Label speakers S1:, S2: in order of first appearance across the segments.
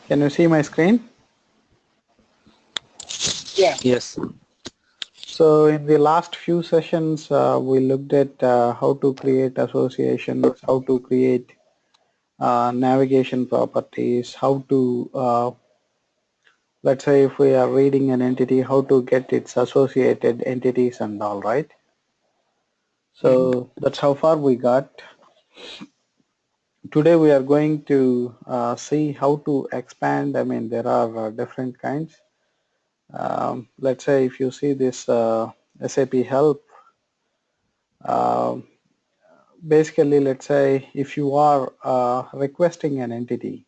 S1: Can you see my screen?
S2: Yeah.
S3: Yes.
S1: So in the last few sessions, we looked at how to create associations, how to create navigation properties, how to, let's say if we are reading an entity, how to get its associated entities and all, right? So that's how far we got. Today we are going to see how to expand. I mean, there are different kinds. Let's say if you see this SAP help, um, basically let's say if you are requesting an entity.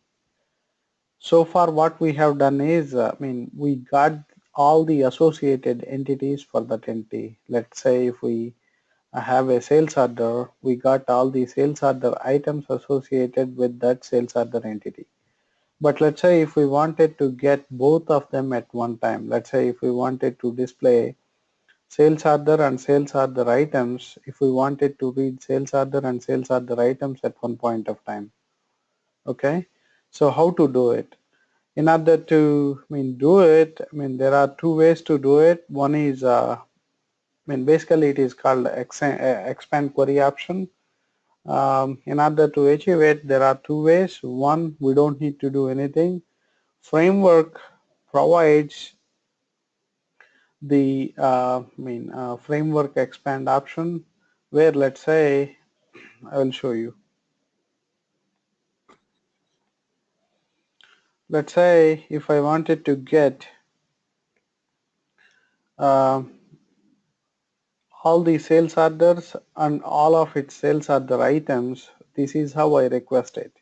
S1: So far what we have done is, I mean, we got all the associated entities for that entity. Let's say if we have a sales order, we got all the sales order items associated with that sales order entity. But let's say if we wanted to get both of them at one time, let's say if we wanted to display sales order and sales order items, if we wanted to read sales order and sales order items at one point of time. Okay, so how to do it? In order to do it, there are two ways to do it. One is basically it is called expand query option. In order to achieve it, there are two ways. One, we don't need to do anything. Framework provides the framework expand option, where let's say I will show you. Let's say if I wanted to get uh, all the sales orders and all of its sales order items, this is how I request it.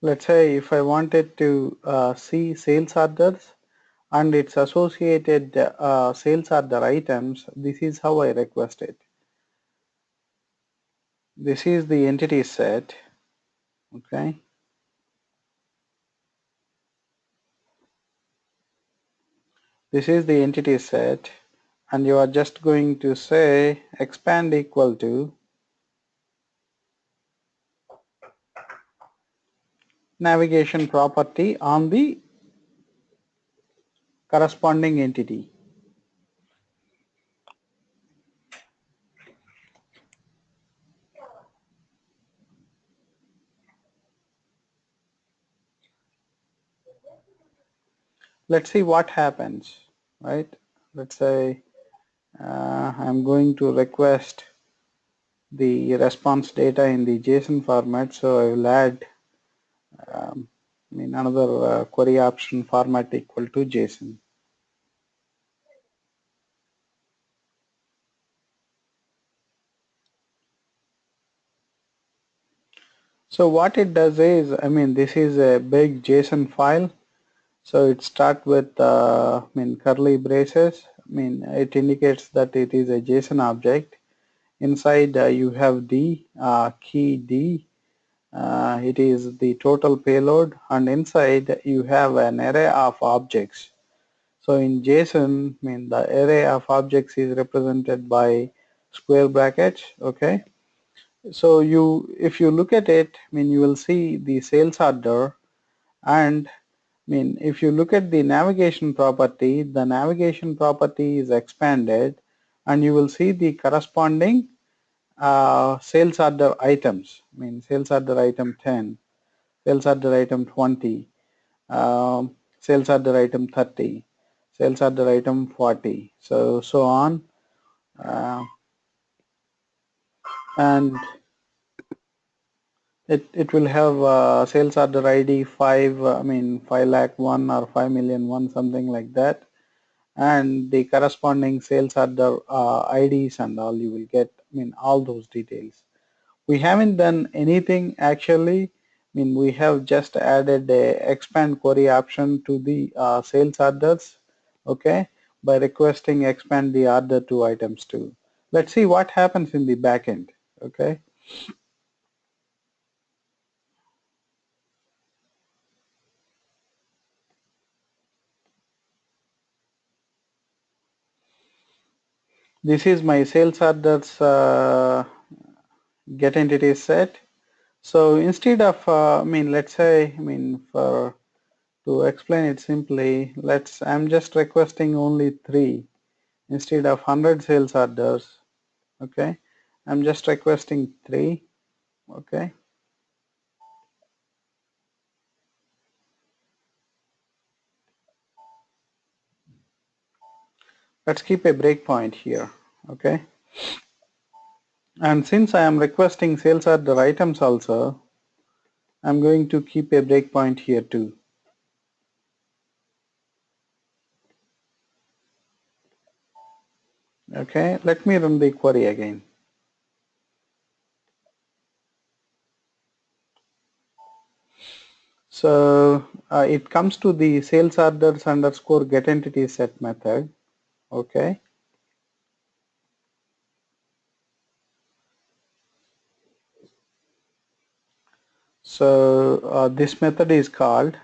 S1: Let's say if I wanted to see sales orders and its associated sales order items, this is how I request it. This is the entity set. Okay. This is the entity set, and you are just going to say expand equal to navigation property on the corresponding entity. Let's see what happens, right? Let's say I'm going to request the response data in the JSON format, so I will add another query option format equal to JSON. So what it does is, this is a big JSON file. So it starts with curly braces. It indicates that it is a JSON object. Inside you have D, key D. It is the total payload, and inside you have an array of objects. So in JSON, the array of objects is represented by square brackets. Okay. So if you look at it, you will see the sales order, and if you look at the navigation property, the navigation property is expanded, and you will see the corresponding sales order items. Sales order item 10, sales order item 20, sales order item 30, sales order item 40, so on, and it will have sales order ID 5, 5 lakh 1 or 5 million 1, something like that, and the corresponding sales order IDs and all. You will get all those details. We haven't done anything actually. We have just added a expand query option to the sales orders, okay, by requesting expand the order to items too. Let's see what happens in the back end. Okay. This is my sales orders get entity set. So instead of, let's say, for to explain it simply, I'm just requesting only 3 instead of 100 sales orders. Okay, I'm just requesting 3. Okay, let's keep a breakpoint here. Okay, and since I am requesting sales order items also, I'm going to keep a breakpoint here too. Okay, let me run the query again. So it comes to the sales orders underscore get entity set method. Okay. So this method is called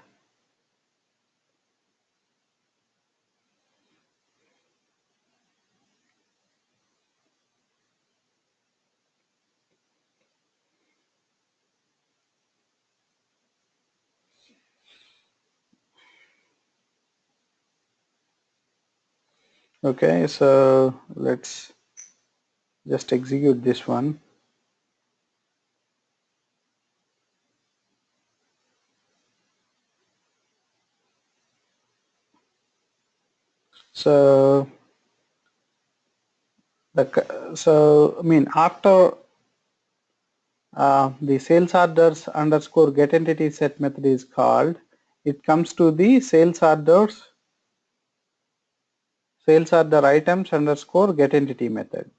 S1: okay. So let's just execute this one. So after the sales orders underscore get entity set method is called, it comes to the sales order items underscore get entity method.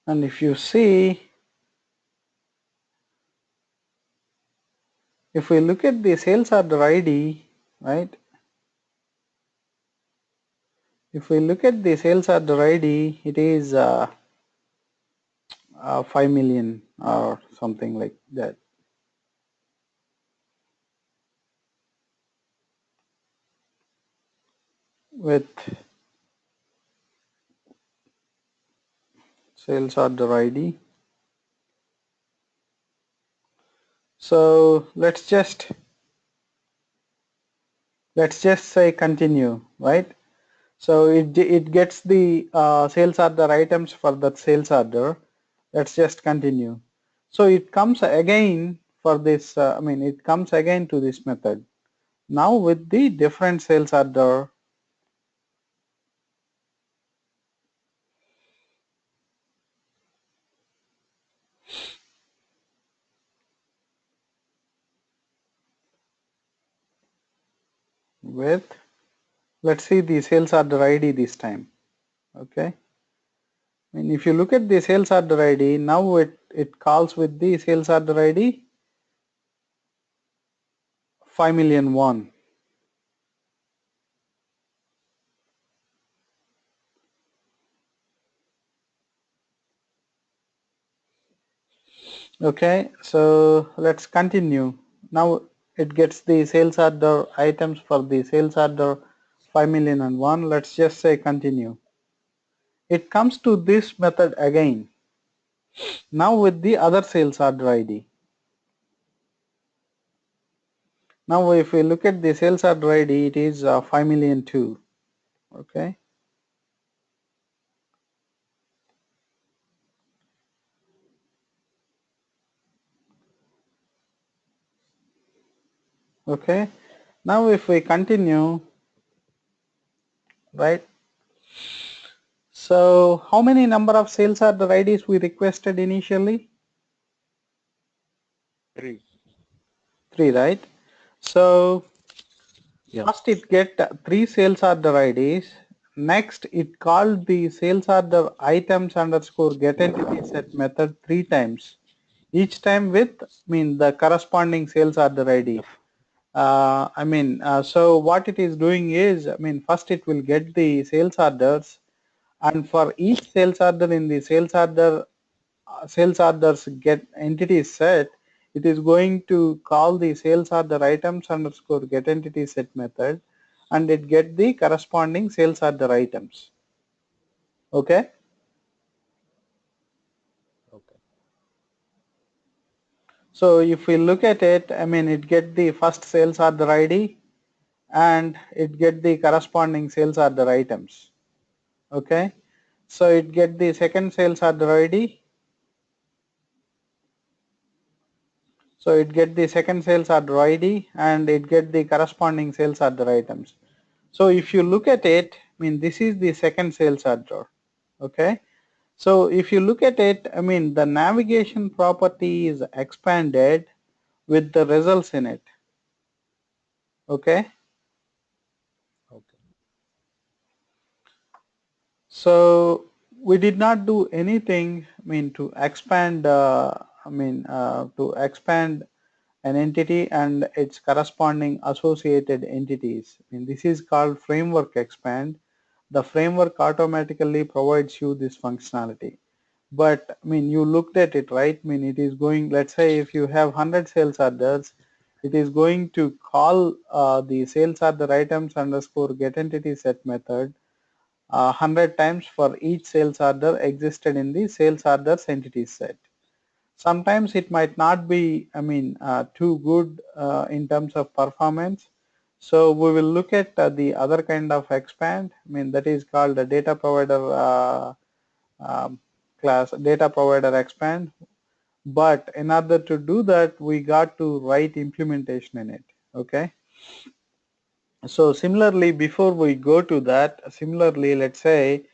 S1: And if you see, if we look at the sales order ID, right? If we look at the sales order ID, it is 5 million or something like that. With sales order ID. So let's just say continue, right? So it gets the sales order items for that sales order. Let's just continue. So it comes again for this. It comes again to this method. Now with the different sales order. With, let's see the sales order ID this time. Okay. And if you look at the sales order ID, now it calls with the sales order ID 5,000,001. Okay, so let's continue. Now it gets the sales order items for the sales order 5,000,001. Let's just say continue. It comes to this method again. Now with the other sales order ID. Now if we look at the sales order ID, it is 5,000,002. Okay. Okay. Now if we continue, right? So how many number of sales order IDs we requested initially?
S2: 3.
S1: 3, right? So
S2: Yeah.
S1: first it get 3 sales order IDs. next it called the sales order items underscore get entity set method 3 times, each time with the corresponding sales order ID. So what it is doing is, first it will get the sales orders, and for each sales order in the sales orders get entity set, it is going to call the sales order items underscore get entity set method, and it get the corresponding sales order items. Okay.
S2: Okay.
S1: So if we look at it, it get the first sales order ID and it get the corresponding sales order items. Okay. So it get the second sales order ID. So it get the second sales order ID and it get the corresponding sales order items. So if you look at it, this is the second sales order. Okay. So if you look at it, the navigation property is expanded with the results in it. Okay.
S2: Okay.
S1: So we did not do anything, to expand, to expand an entity and its corresponding associated entities. This is called framework expand. The framework automatically provides you this functionality. But you looked at it, right? It is going, let's say if you have 100 sales orders, it is going to call the sales order items underscore get entity set method 100 times for each sales order existed in the sales orders entity set. Sometimes it might not be, too good in terms of performance. So we will look at the other kind of expand, that is called the data provider um, class, data provider expand. But in order to do that, we got to write implementation in it. Okay. So similarly, before we go to that, similarly, let's say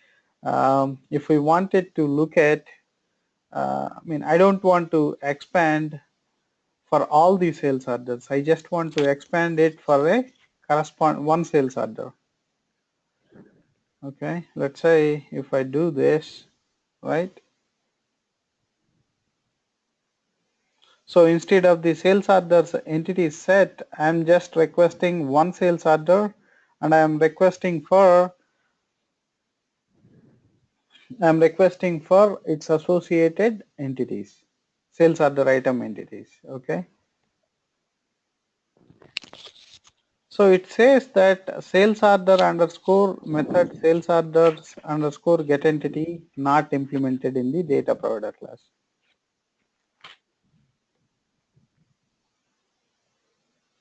S1: if we wanted to look at, I don't want to expand for all the sales orders. I just want to expand it for a one sales order. Okay, let's say if I do this, right? So instead of the sales orders entity set, I'm just requesting one sales order, and I'm requesting for its associated entities, sales order item entities. Okay. So it says that sales order underscore method sales orders underscore get entity not implemented in the data provider class.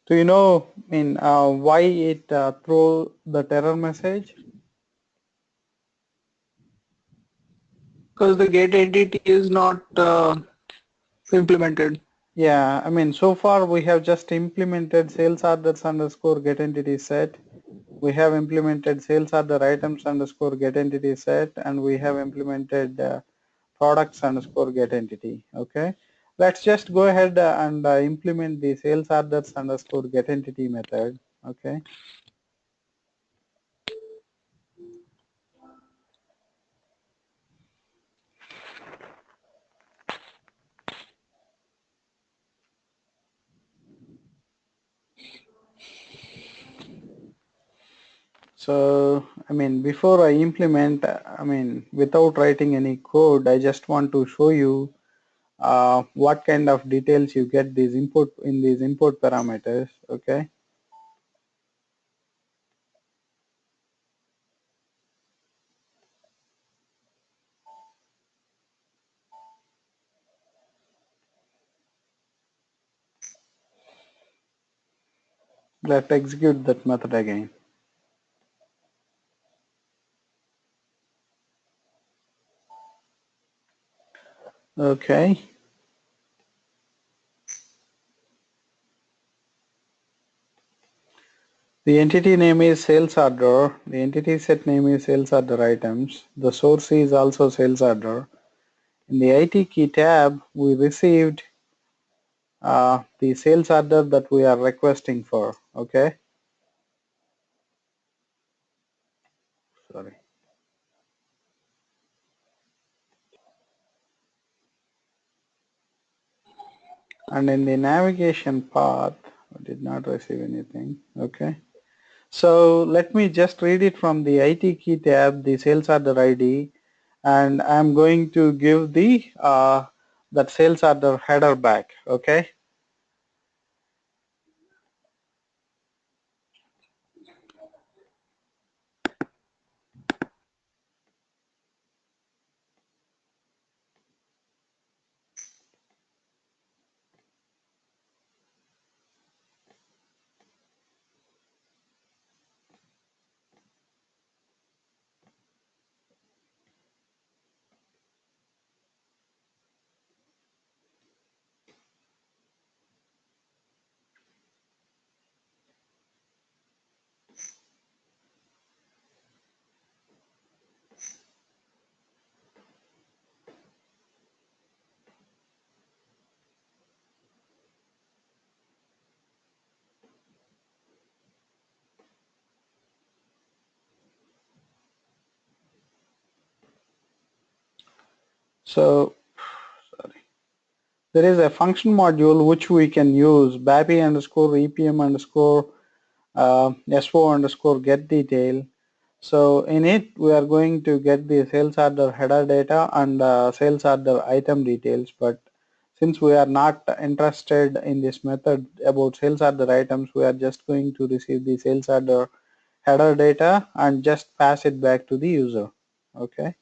S1: Do you know, why it throw the error message?
S3: Because the get entity is not implemented.
S1: Yeah, so far we have just implemented sales orders underscore get entity set. We have implemented sales order items underscore get entity set, and we have implemented products underscore get entity. Okay, let's just go ahead and implement the sales orders underscore get entity method. Okay. So, before I implement, without writing any code, I just want to show you what kind of details you get these input in these input parameters. Okay. Let's execute that method again. Okay. The entity name is sales order. The entity set name is sales order items. The source is also sales order. In the IT key tab, we received the sales order that we are requesting for. Okay. Sorry. And in the navigation path, I did not receive anything. Okay. So let me just read it from the IT key tab, the sales order ID, and I'm going to give the that sales order header back. Okay. So there is a function module which we can use, BAPI underscore EPM underscore SO underscore get detail. So in it, we are going to get the sales order header data and sales order item details. But since we are not interested in this method about sales order items, we are just going to receive the sales order header data and just pass it back to the user. Okay.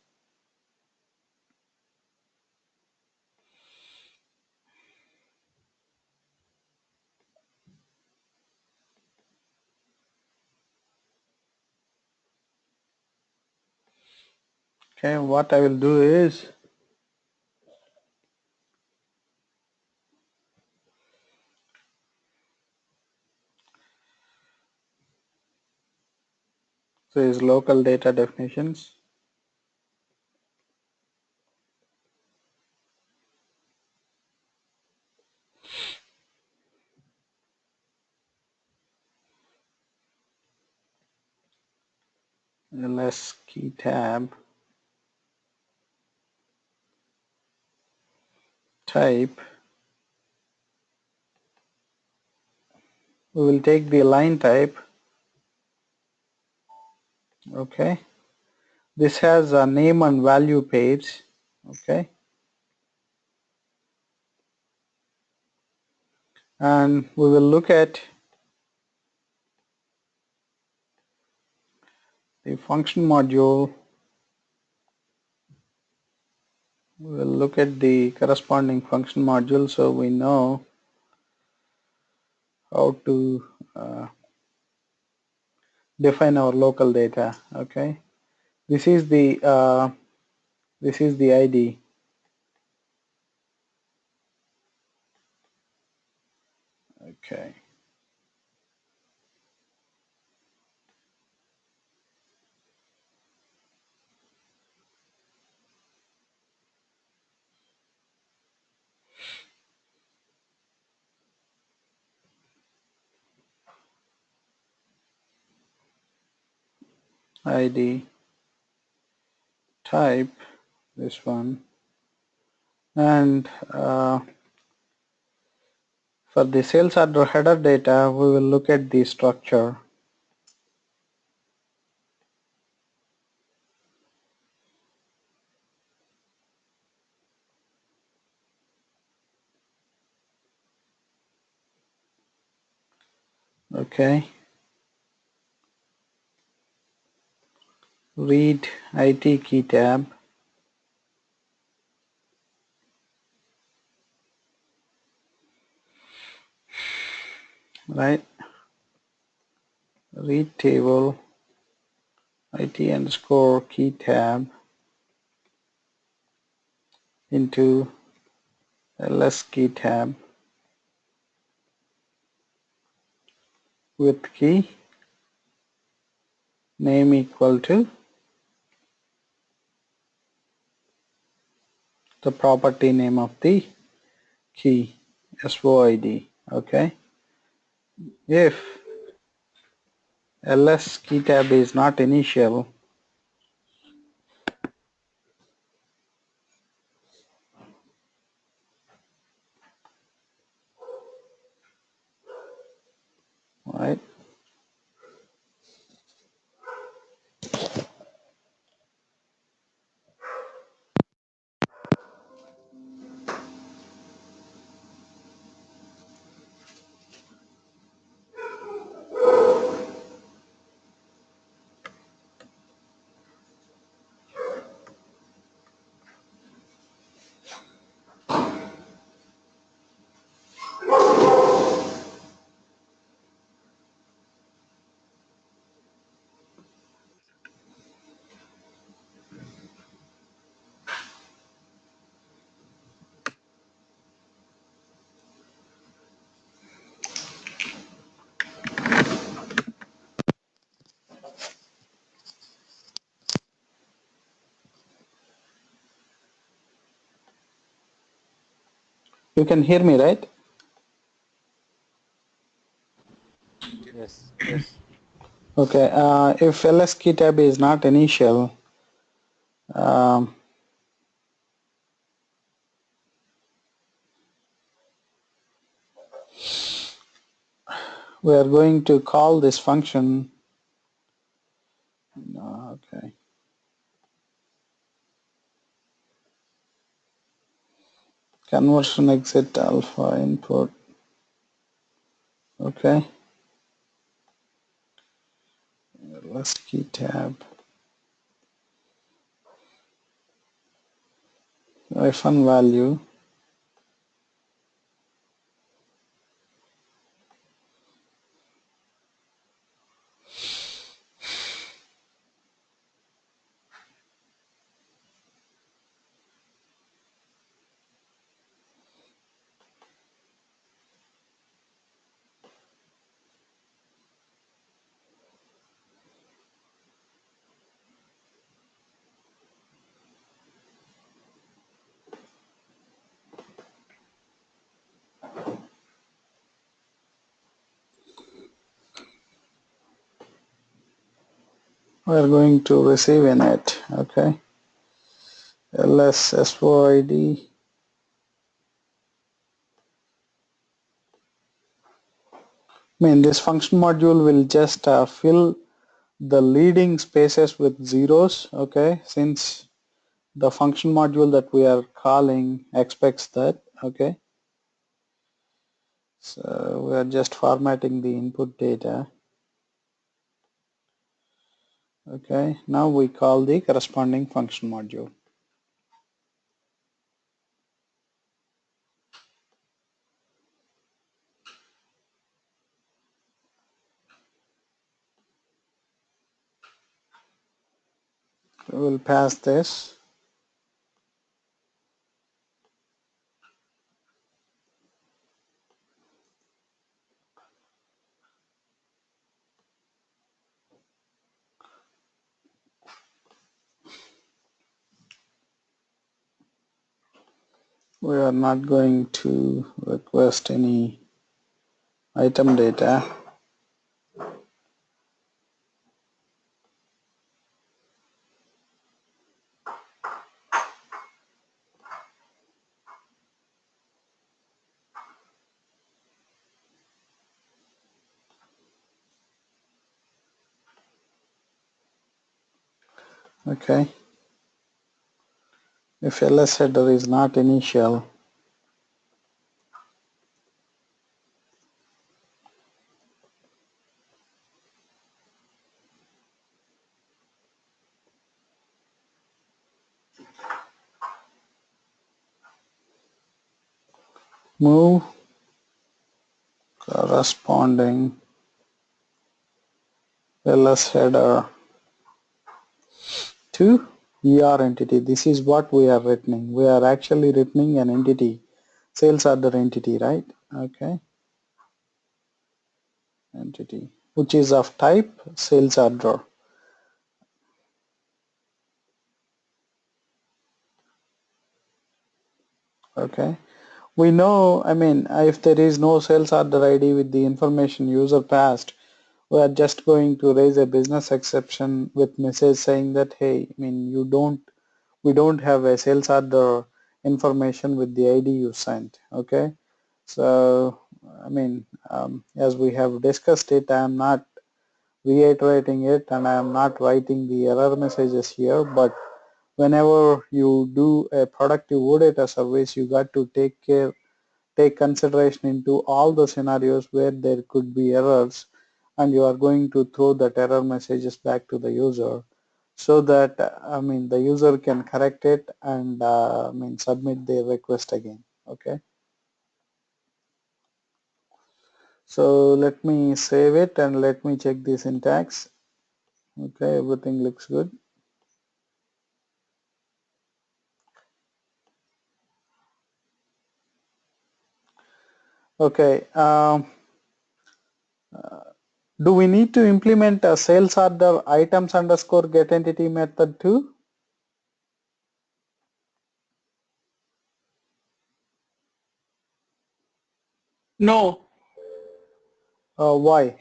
S1: Okay. What I will do is local data definitions. ls key tab type. We will take the line type. Okay. This has a name and value page. Okay. And we will look at the function module. We will look at the corresponding function module so we know how to define our local data. Okay. This is the ID. Okay. ID type, this one, and for the sales order header data we will look at the structure. Okay. Read IT key tab. Right. Read table IT underscore key tab into ls key tab with key name equal to the property name of the key, SOID. Okay. If ls key tab is not initial, You can hear me, right?
S2: Yes, yes.
S1: Okay. If ls key tab is not initial, um, we are going to call this function. Okay. Conversion exit alpha input. Okay. ls key tab. Hyphen value. We are going to receive in it. Okay. ls SOID. This function module will just fill the leading spaces with zeros, okay, since the function module that we are calling expects that, okay. So we are just formatting the input data. Okay, now we call the corresponding function module. We will pass this. We are not going to request any item data. Okay. If ls header is not initial, move corresponding ls header to ER entity. This is what we are returning. We are actually returning an entity, sales order entity, right? Okay, entity, which is of type sales order. Okay, we know, if there is no sales order ID with the information user passed, we are just going to raise a business exception with message saying that, hey, we don't have a sales order information with the ID you sent. Okay, so as we have discussed it, I am not reiterating it and I am not writing the error messages here, but whenever you do a productive OData service, you got to take consideration into all the scenarios where there could be errors, and you are going to throw that error messages back to the user so that the user can correct it and submit their request again. Okay, so let me save it and let me check the syntax. Okay, everything looks good. Okay, do we need to implement a sales order items underscore get entity method too?
S3: No,
S1: Why?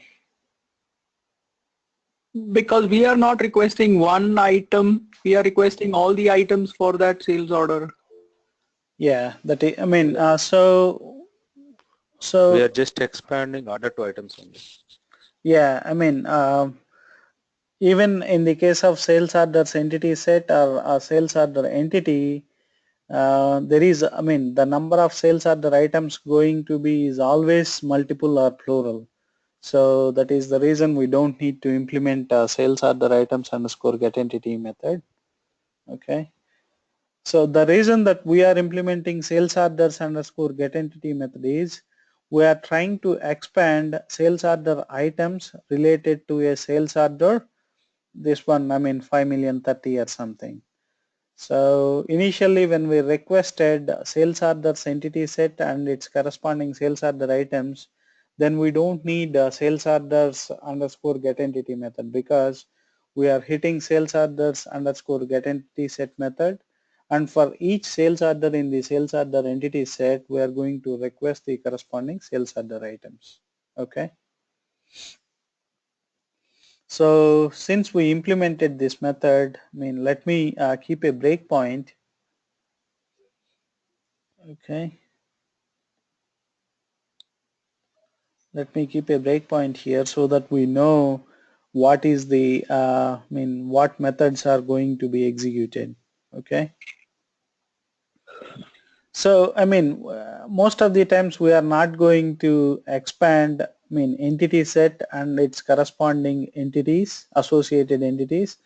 S3: because we are not requesting one item. We are requesting all the items for that sales order.
S1: Yeah, I mean,
S2: We are, we are
S1: so
S2: just expanding order to items only.
S1: yeah, I mean, even in the case of sales orders entity set or a sales order entity, there is, I mean, the number of sales order items going to be is always multiple or plural. So that is the reason we don't need to implement sales order items underscore get entity method. Okay. So the reason that we are implementing sales orders underscore get entity method is we are trying to expand sales order items related to a sales order. This one, I mean 5,000,030 or something. So initially when we requested sales orders entity set and its corresponding sales order items, then we don't need sales orders underscore get entity method because we are hitting sales orders underscore get entity set method, and for each sales order in the sales order entity set we are going to request the corresponding sales order items. Okay. So since we implemented this method, I mean, let me keep a breakpoint. Okay. Let me keep a breakpoint here so that we know what is the, I mean, what methods are going to be executed. Okay. So, I mean, most of the times we are not going to expand, I mean, entity set and its corresponding entities, associated entities.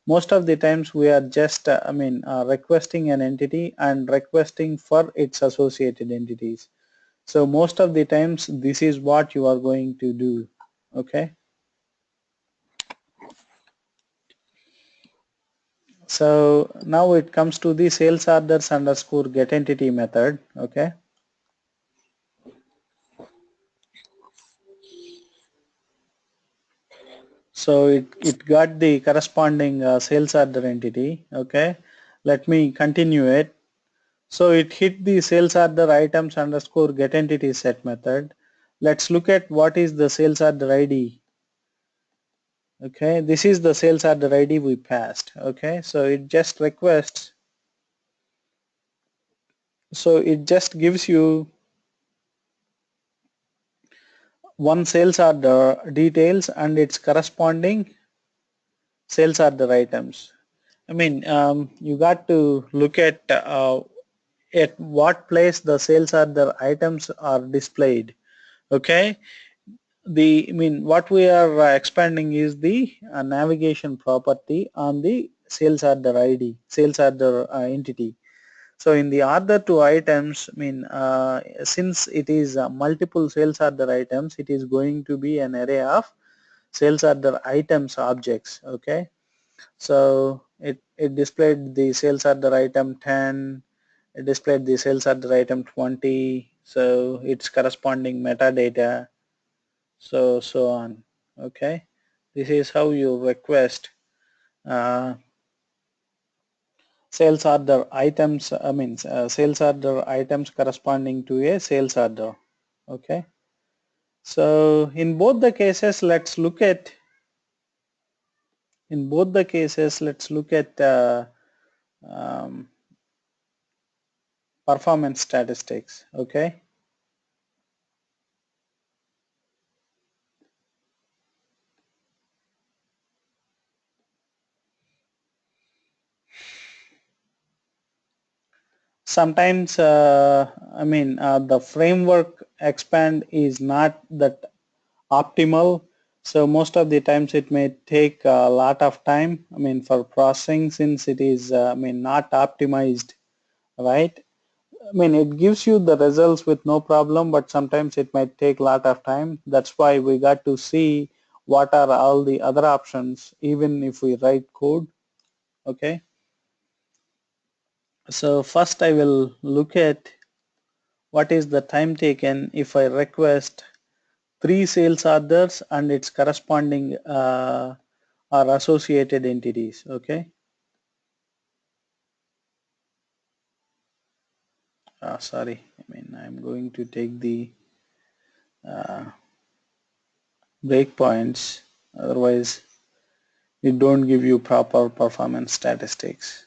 S1: Most of the times we are just, I mean, requesting an entity and requesting for its associated entities. So most of the times this is what you are going to do. Okay. So now it comes to the sales orders underscore get entity method. Okay. So it got the corresponding sales order entity. Okay. Let me continue it. So it hit the sales order items underscore get entity set method. Let's look at what is the sales order ID. Okay. This is the sales order ID we passed. Okay. So it just requests. So it just gives you one sales order details and its corresponding sales order items. I mean, you got to look at what place the sales order items are displayed. Okay. I mean, what we are expanding is the navigation property on the sales order ID, sales order entity. So in the order to items, I mean, since it is multiple sales order items, it is going to be an array of sales order items objects. Okay. So it displayed the sales order item 10, it displayed the sales order item 20, so its corresponding metadata, so on. Okay. This is how you request uh, sales order items, I mean sales order items corresponding to a sales order. Okay. So in both the cases, let's look at um, performance statistics. Okay. Sometimes I mean the framework expand is not that optimal, so most of the times it may take a lot of time, I mean, for processing, since it is I mean not optimized, right? I mean, it gives you the results with no problem, but sometimes it might take a lot of time. That's why we got to see what are all the other options even if we write code. Okay. So first I will look at what is the time taken if I request 3 sales orders and its corresponding or associated entities. Okay. Sorry, I mean I'm going to take the breakpoints, otherwise it don't give you proper performance statistics.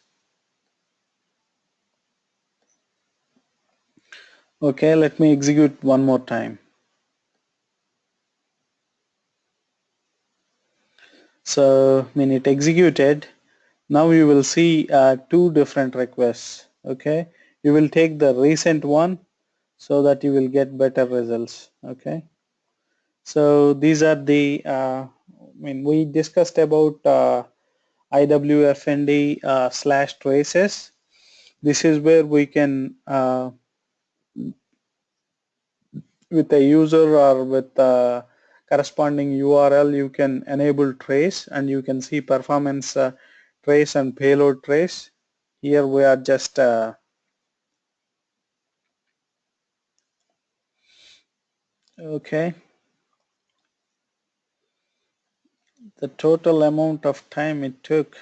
S1: Okay, let me execute one more time. So when it executed, now you will see two different requests. Okay, you will take the recent one so that you will get better results. Okay, so these are the we discussed about IWFND / traces. This is where we can with a user or with a corresponding URL, you can enable trace and you can see performance trace and payload trace. Here we are just okay, the total amount of time it took.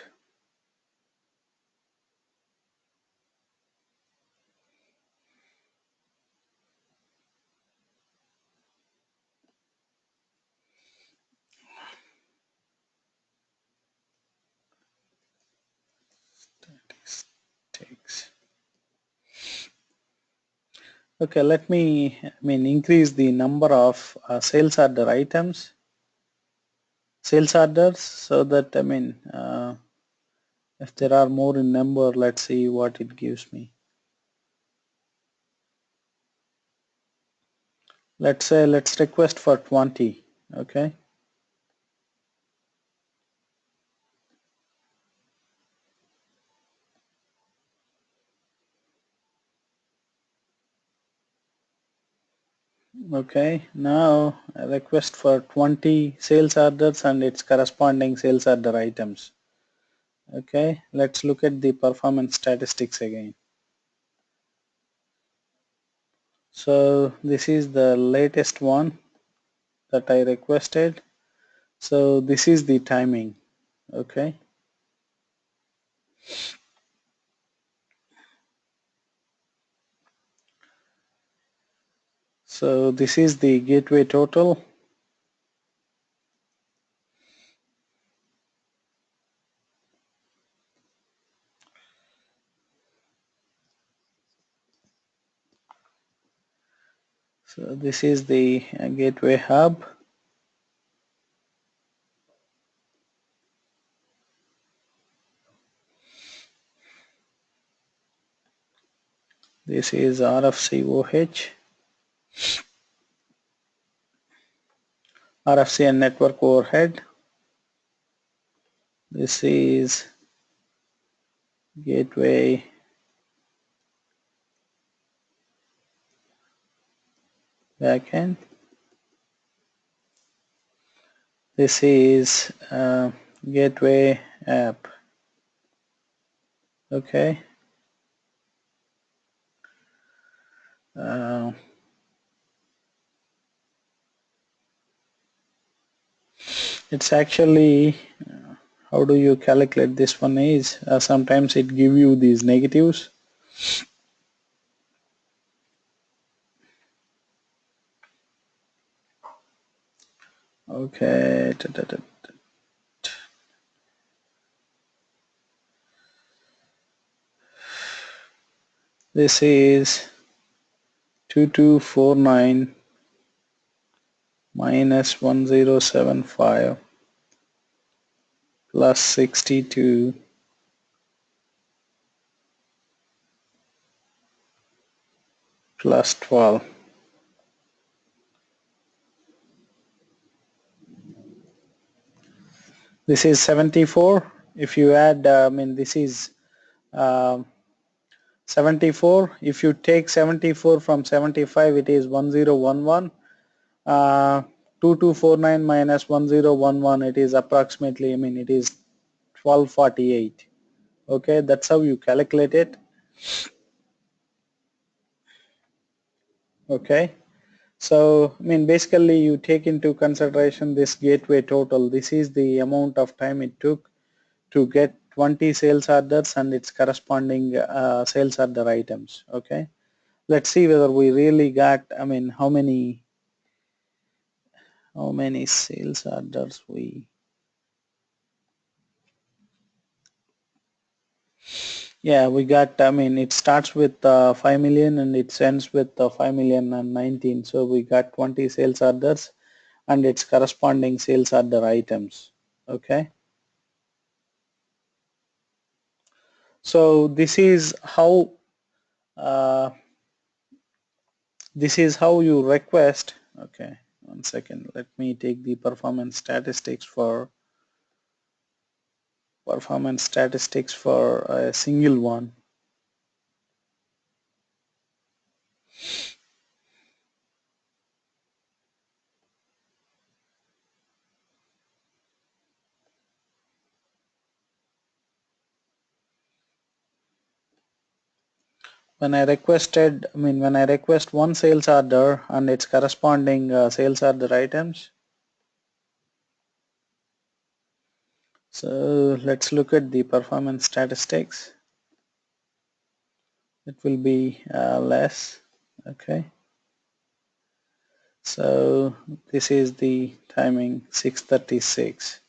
S1: Takes. Okay, let me increase the number of sales order items, sales orders, so that if there are more in number, let's see what it gives me. Let's say let's request for 20. Okay. Okay, now a request for 20 sales orders and its corresponding sales order items. Okay, let's look at the performance statistics again. So this is the latest one that I requested. So this is the timing. Okay. So this is the gateway total. So this is the gateway hub. This is RFCOH, RFC and network overhead. This is gateway backend. This is gateway app. Okay. It's actually how do you calculate this one is sometimes it give you these negatives. Okay. This is 2249 minus 1075 plus 62 plus 12. This is 74. If you add, this is 74. If you take 74 from 75, it is 1011. 2249 minus 1011, it is approximately, it is 1248. Okay, that's how you calculate it. Okay, so basically you take into consideration this gateway total. This is the amount of time it took to get 20 sales orders and its corresponding sales order items. Okay, let's see whether we really got how many how many sales orders we, yeah, we got, I mean, it starts with 5 million and it ends with 5 million and 19. So we got 20 sales orders and its corresponding sales order items. Okay. So this is how uh, you request. Okay, 1 second. Let me take the performance statistics for a single one. When I request one sales order and its corresponding sales order items. So let's look at the performance statistics. It will be less. Okay. So this is the timing 6:36.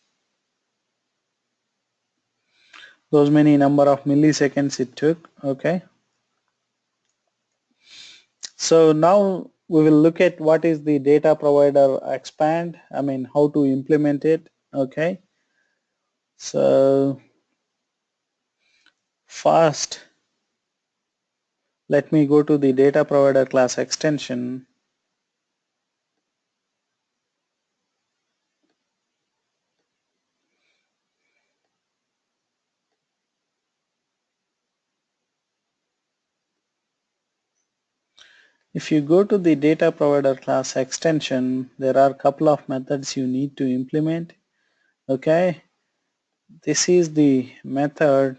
S1: Those many number of milliseconds it took. Okay. So now we will look at what is the data provider expand. I mean, how to implement it. Okay. So first, let me go to the data provider class extension. If you go to the data provider class extension, there are a couple of methods you need to implement. Okay. This is the method.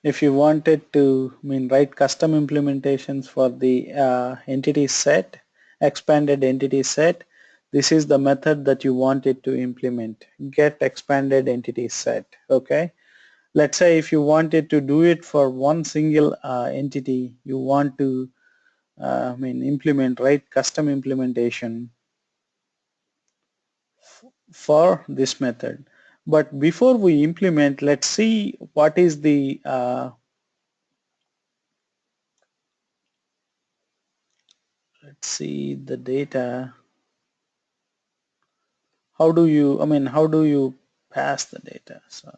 S1: If you wanted to write custom implementations for the entity set, expanded entity set, this is the method that you wanted to implement, get expanded entity set. Okay. Let's say if you wanted to do it for one single entity, you want to write custom implementation for this method. But before we implement, let's see what is the let's see the data. How do you, how do you pass the data? Sorry.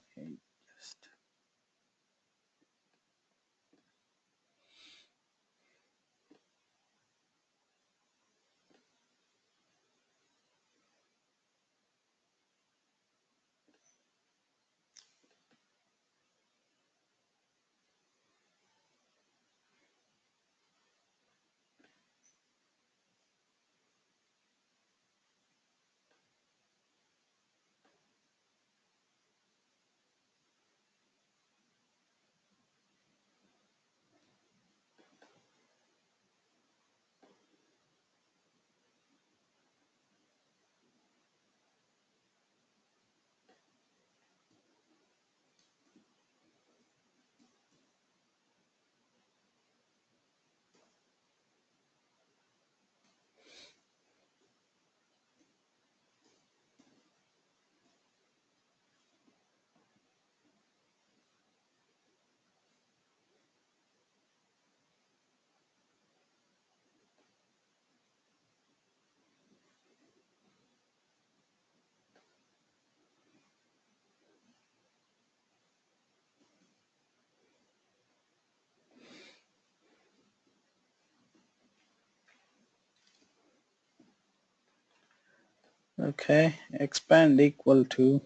S1: Okay, expand equal to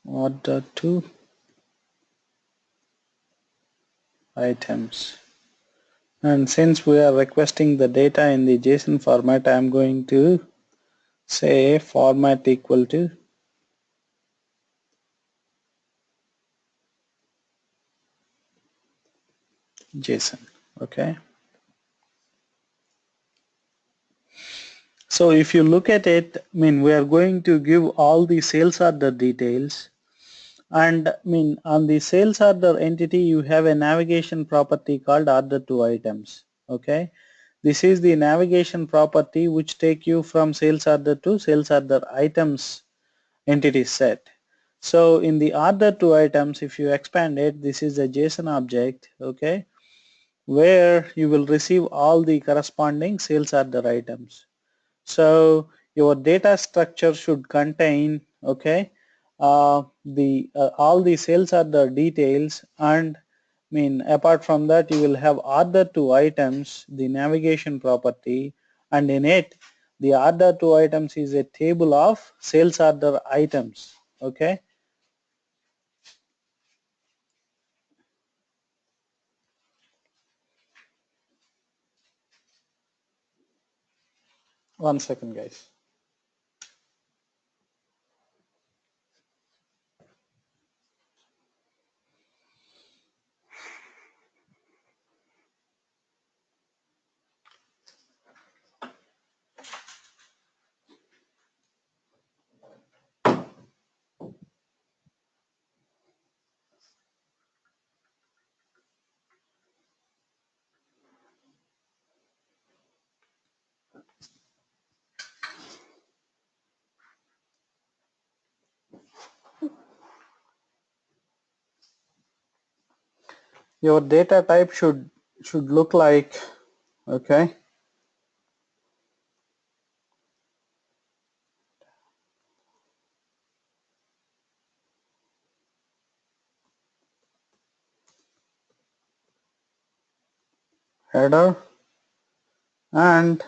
S1: order to items. And since we are requesting the data in the JSON format, I'm going to say format equal to JSON. Okay. So if you look at it, we are going to give all the sales order details And I mean on the sales order entity you have a navigation property called order to items. Okay, this is the navigation property which take you from sales order to sales order items entity set. So in the order to items, if you expand it, this is a JSON object, okay, where you will receive all the corresponding sales order items. So your data structure should contain, okay, the all the sales order details, and I mean apart from that you will have order to items, the navigation property, and in it the order to items is a table of sales order items. Okay, one second guys. Your data type should look like, okay, header, and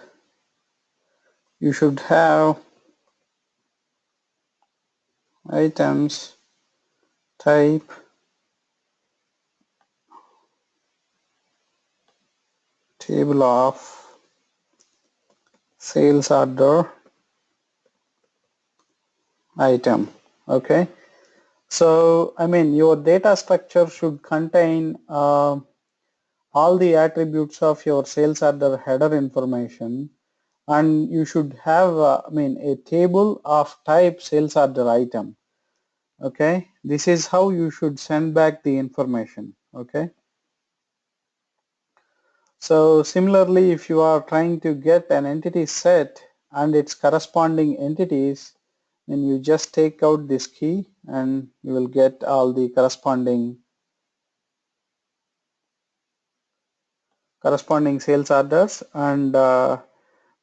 S1: you should have items type table of sales order item. Okay, so I mean your data structure should contain all the attributes of your sales order header information, and you should have I mean a table of type sales order item. Okay, this is how you should send back the information. Okay, so similarly if you are trying to get an entity set and its corresponding entities, then you just take out this key and you will get all the corresponding sales orders and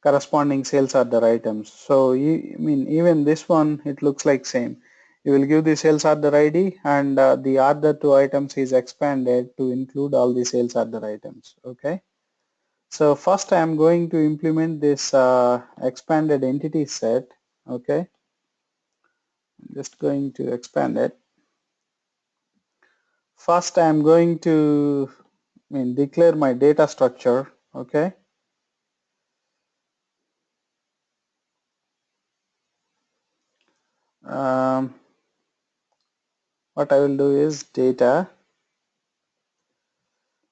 S1: corresponding sales order items. So I mean even this one it looks like same. You will give the sales order ID and the order to items is expanded to include all the sales order items. Okay. So first I am going to implement this expanded entity set. Okay. I'm just going to expand it. First I am going to declare my data structure. Okay. Um, what I will do is data.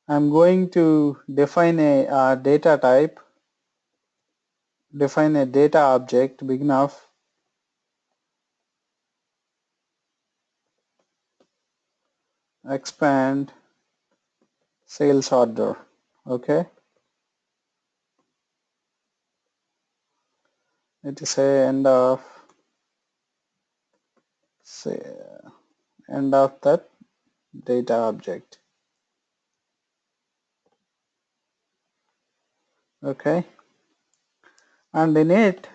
S1: I'm going to define a data type, define a data object big enough, expand sales order. Okay, it is a end of that data object. Okay, and in it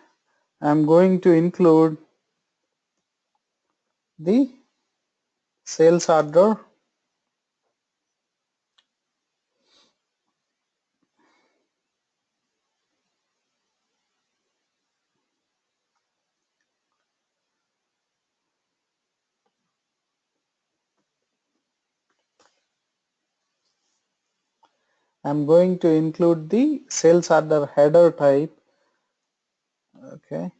S1: I'm going to include the sales order. I'm going to include the sales order header type. Okay,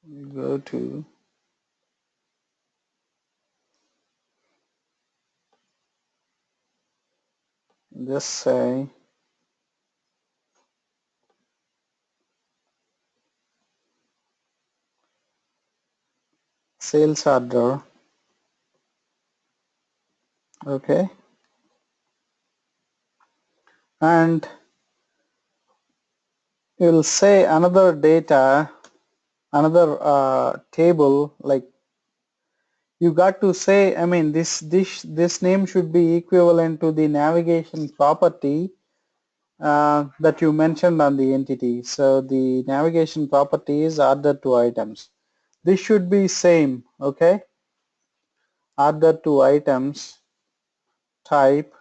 S1: we go to just say sales order. Okay, and you'll say another data, another table, like you got to say, I mean, this name should be equivalent to the navigation property that you mentioned on the entity. So the navigation property is order to items. This should be same, okay? Order to items, type,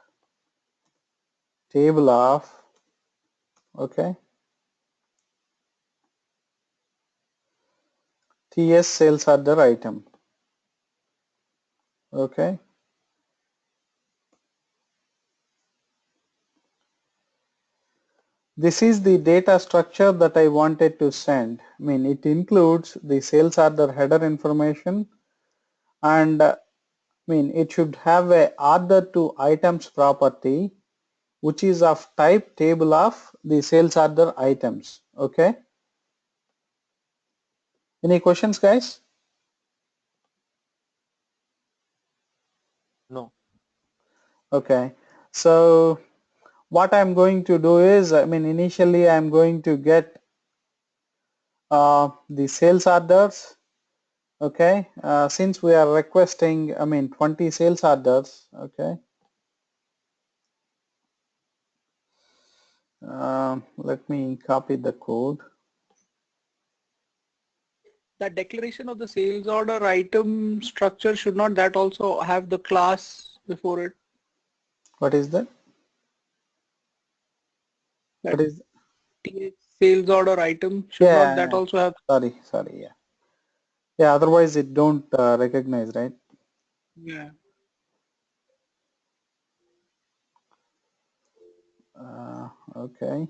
S1: table of, okay? TS sales order item, okay? This is the data structure that I wanted to send. I mean, it includes the sales order header information, and I mean, it should have a order to items property, which is of type table of the sales order items. Okay. Any questions, guys?
S2: No.
S1: Okay. So what I'm going to do is, I mean, initially I'm going to get the sales orders. Okay. Since we are requesting, I mean, 20 sales orders. Okay. Let me copy the code.
S3: That declaration of the sales order item structure, should not that also have the class before it?
S1: What is that? What
S3: That
S1: is?
S3: TH sales order item, should not that
S1: Yeah.
S3: also have?
S1: Sorry. Yeah. Yeah. Otherwise, it don't recognize, right?
S3: Yeah.
S1: Okay.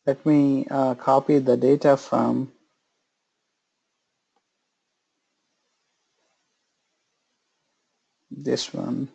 S1: Let me copy the data from this one.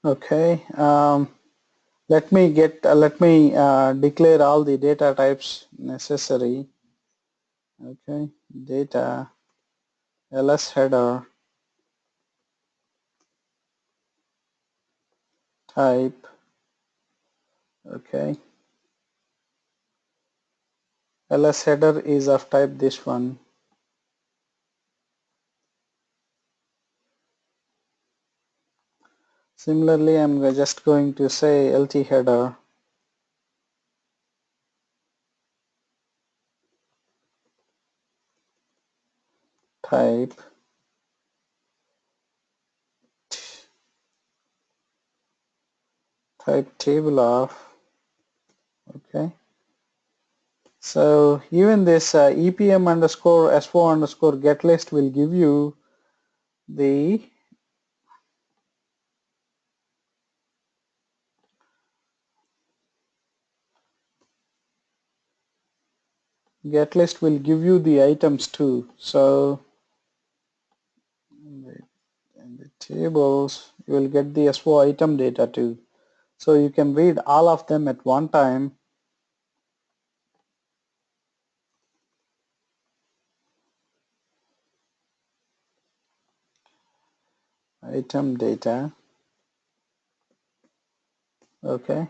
S1: Okay. Let me declare all the data types necessary. Okay. Data ls header type. Okay. ls header is of type this one. Similarly, I'm just going to say lt header type table of. Okay. So even this EPM underscore S4 underscore get list will give you the get list will give you the items too. So in the tables you will get the S4 item data too. So you can read all of them at one time. Item data. Okay.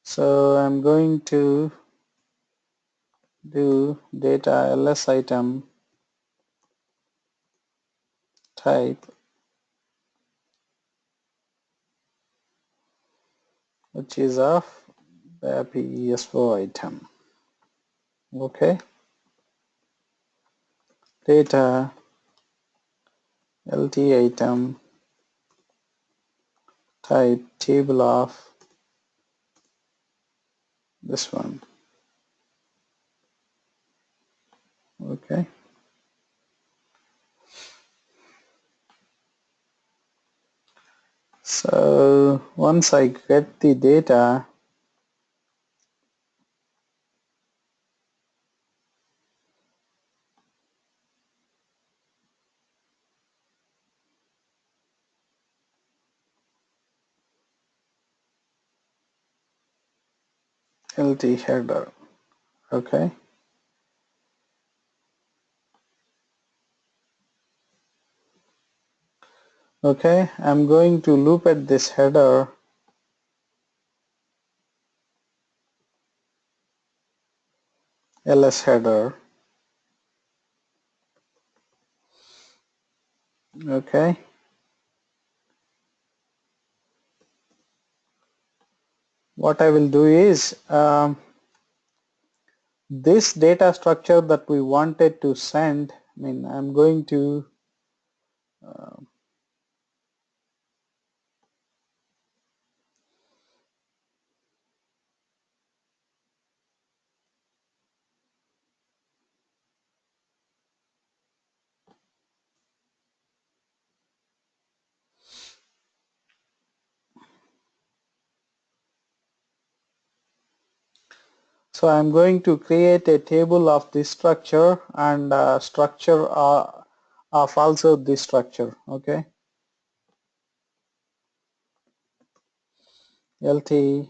S1: So I'm going to do data ls item type, which is of BAPI ESO item. Okay. Data LT item type table of this one. Okay. So once I get the data, LT header. Okay. Okay, I'm going to loop at this header ls header. Okay. What I will do is this data structure that we wanted to send, I'm going to so I'm going to create a table of this structure and structure of also this structure. Okay. LT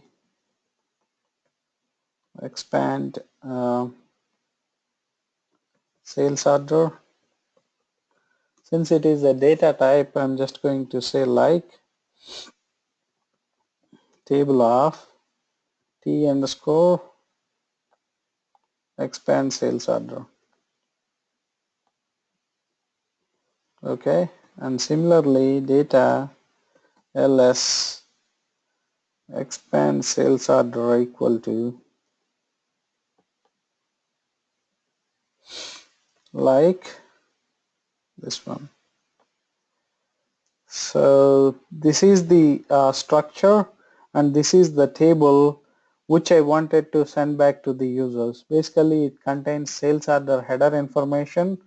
S1: expand sales order. Since it is a data type, I'm just going to say like table of T underscore expand sales order. Okay, and similarly data ls expand sales order equal to like this one. So this is the structure and this is the table which I wanted to send back to the users. Basically it contains sales order header information,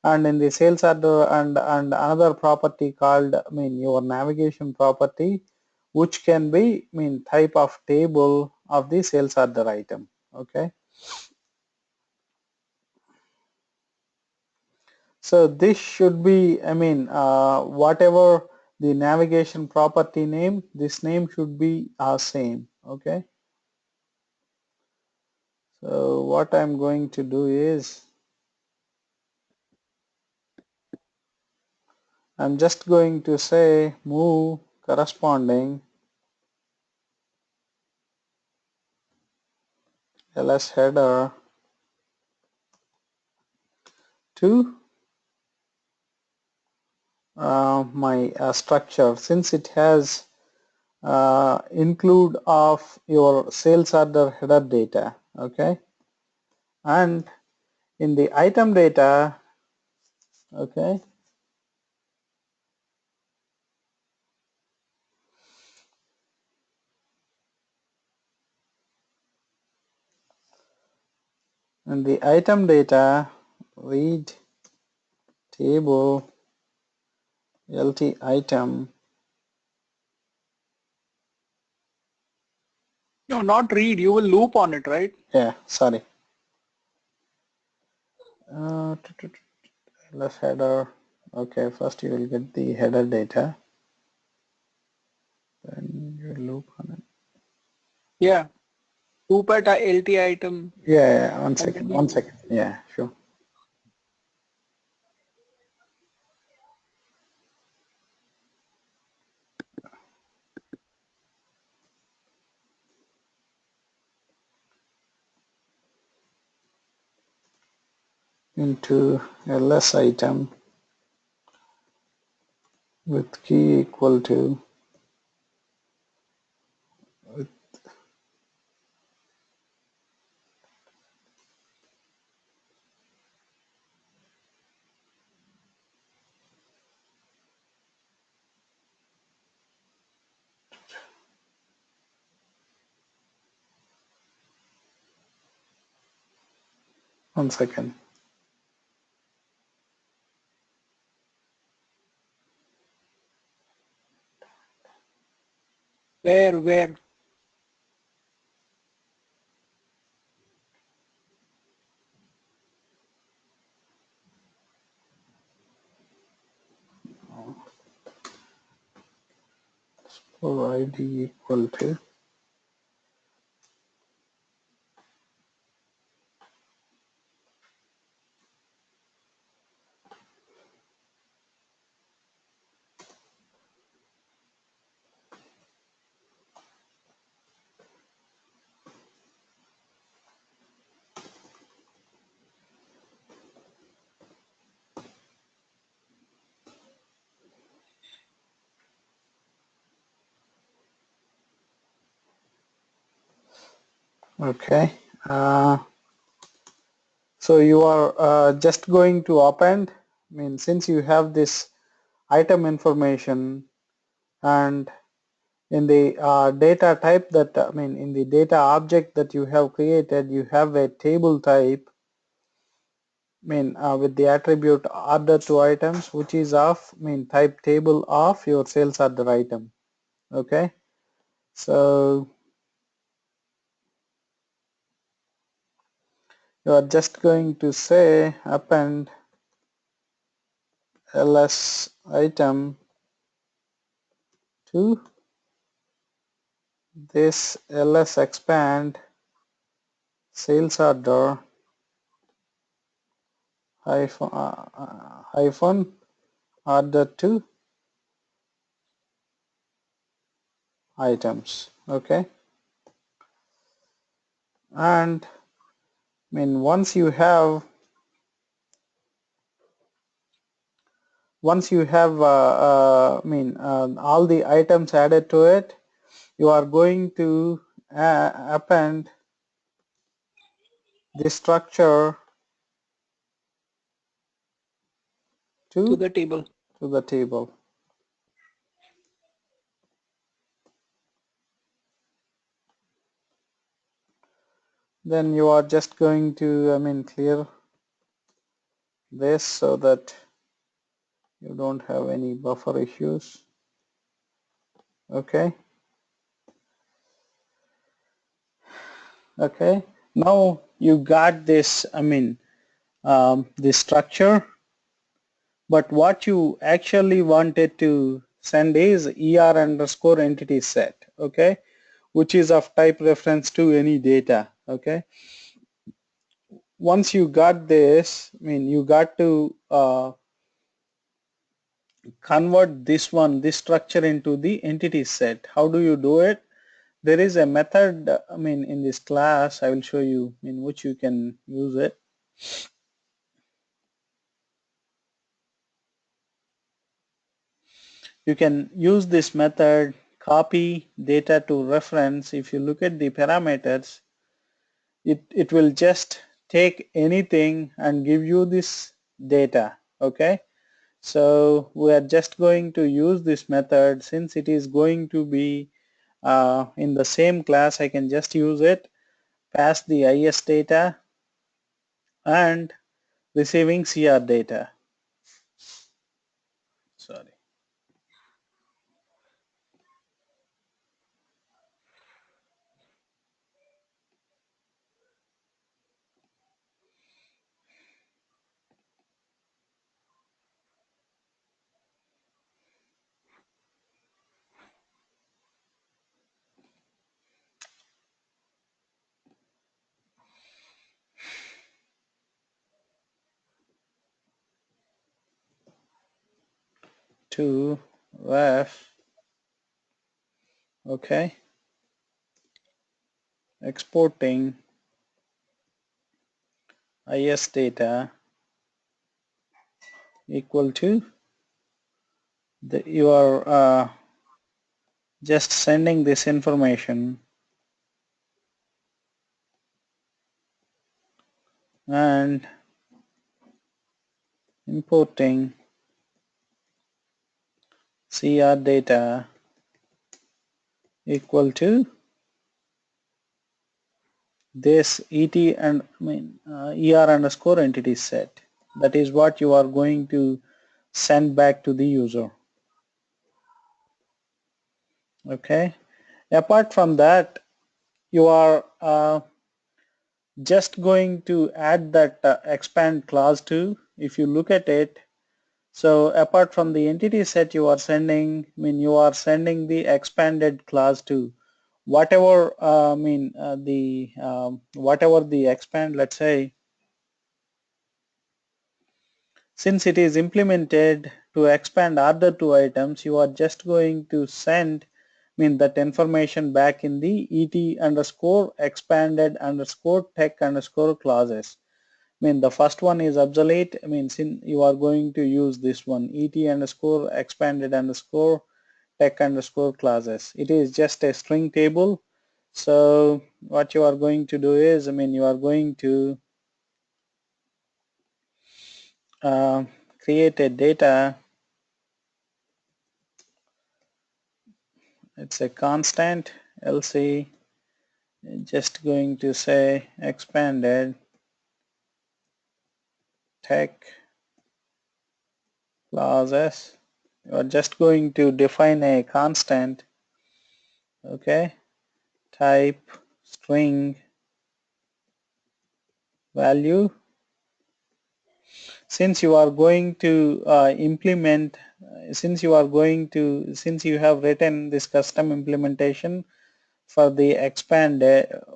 S1: and in the sales order and another property called your navigation property, which can be type of table of the sales order item. Okay. So this should be, whatever the navigation property name, this name should be same. Okay. So what I'm going to do is, I'm just going to say move corresponding ls header to my structure, since it has include of your sales order header data. Okay. And in the item data, okay, in the item data, read table lt item.
S3: No, not read. You will loop on it, right?
S1: Yeah, sorry. Ls header. Okay, first you will get the header data, then you loop on it.
S3: Yeah. Loop at a LT item.
S1: Yeah, one
S3: And
S1: second,
S3: then
S1: one second. Yeah, sure. into ls item with key equal to 1 second.
S3: Where?
S1: For id equal to okay. So you are just going to append. I mean, since you have this item information and in the data type that, I mean, in the data object that you have created, you have a table type, I mean, with the attribute order to items, which is of, I mean, type table of your sales order item. Okay. So you are just going to say append ls item to this ls expand sales order hyphen order to items. Okay. And I mean, once you have I mean, all the items added to it, you are going to append the structure
S3: To
S1: to
S3: the table.
S1: the table. Then you are just going to, I mean, clear this so that you don't have any buffer issues. Okay. Okay. Now you got this, I mean, this structure, but what you actually wanted to send is ER underscore entity set, okay, which is of type reference to any data. Okay. Once you got this, I mean, you got to convert this structure into the entity set. How do you do it? There is a method, I mean, in this class, I will show you in which you can use it. You can use this method, copy data to reference. If you look at the parameters, it will just take anything and give you this data. Okay. So we are just going to use this method since it is going to be in the same class. I can just use it, pass the IS data and receiving CR data. Sorry. To ref, okay, exporting IS data equal to you are just sending this information and importing CR data equal to this ET and ER underscore entity set. That is what you are going to send back to the user. Okay. Apart from that, you are just going to add that expand clause to. If you look at it, so apart from the entity set you are sending, you are sending the expanded class to whatever, whatever the expand, let's say, since it is implemented to expand other two items, you are just going to send, that information back in the ET underscore expanded underscore tech underscore clauses. The first one is obsolete. Since you are going to use this one, ET underscore expanded underscore tech underscore classes. It is just a string table. So what you are going to do is, you are going to create a data. It's a constant LC. Just going to say expanded tech clauses. You are just going to define a constant. Okay. Type string value. Since you are going to implement, since you have written this custom implementation for the expand,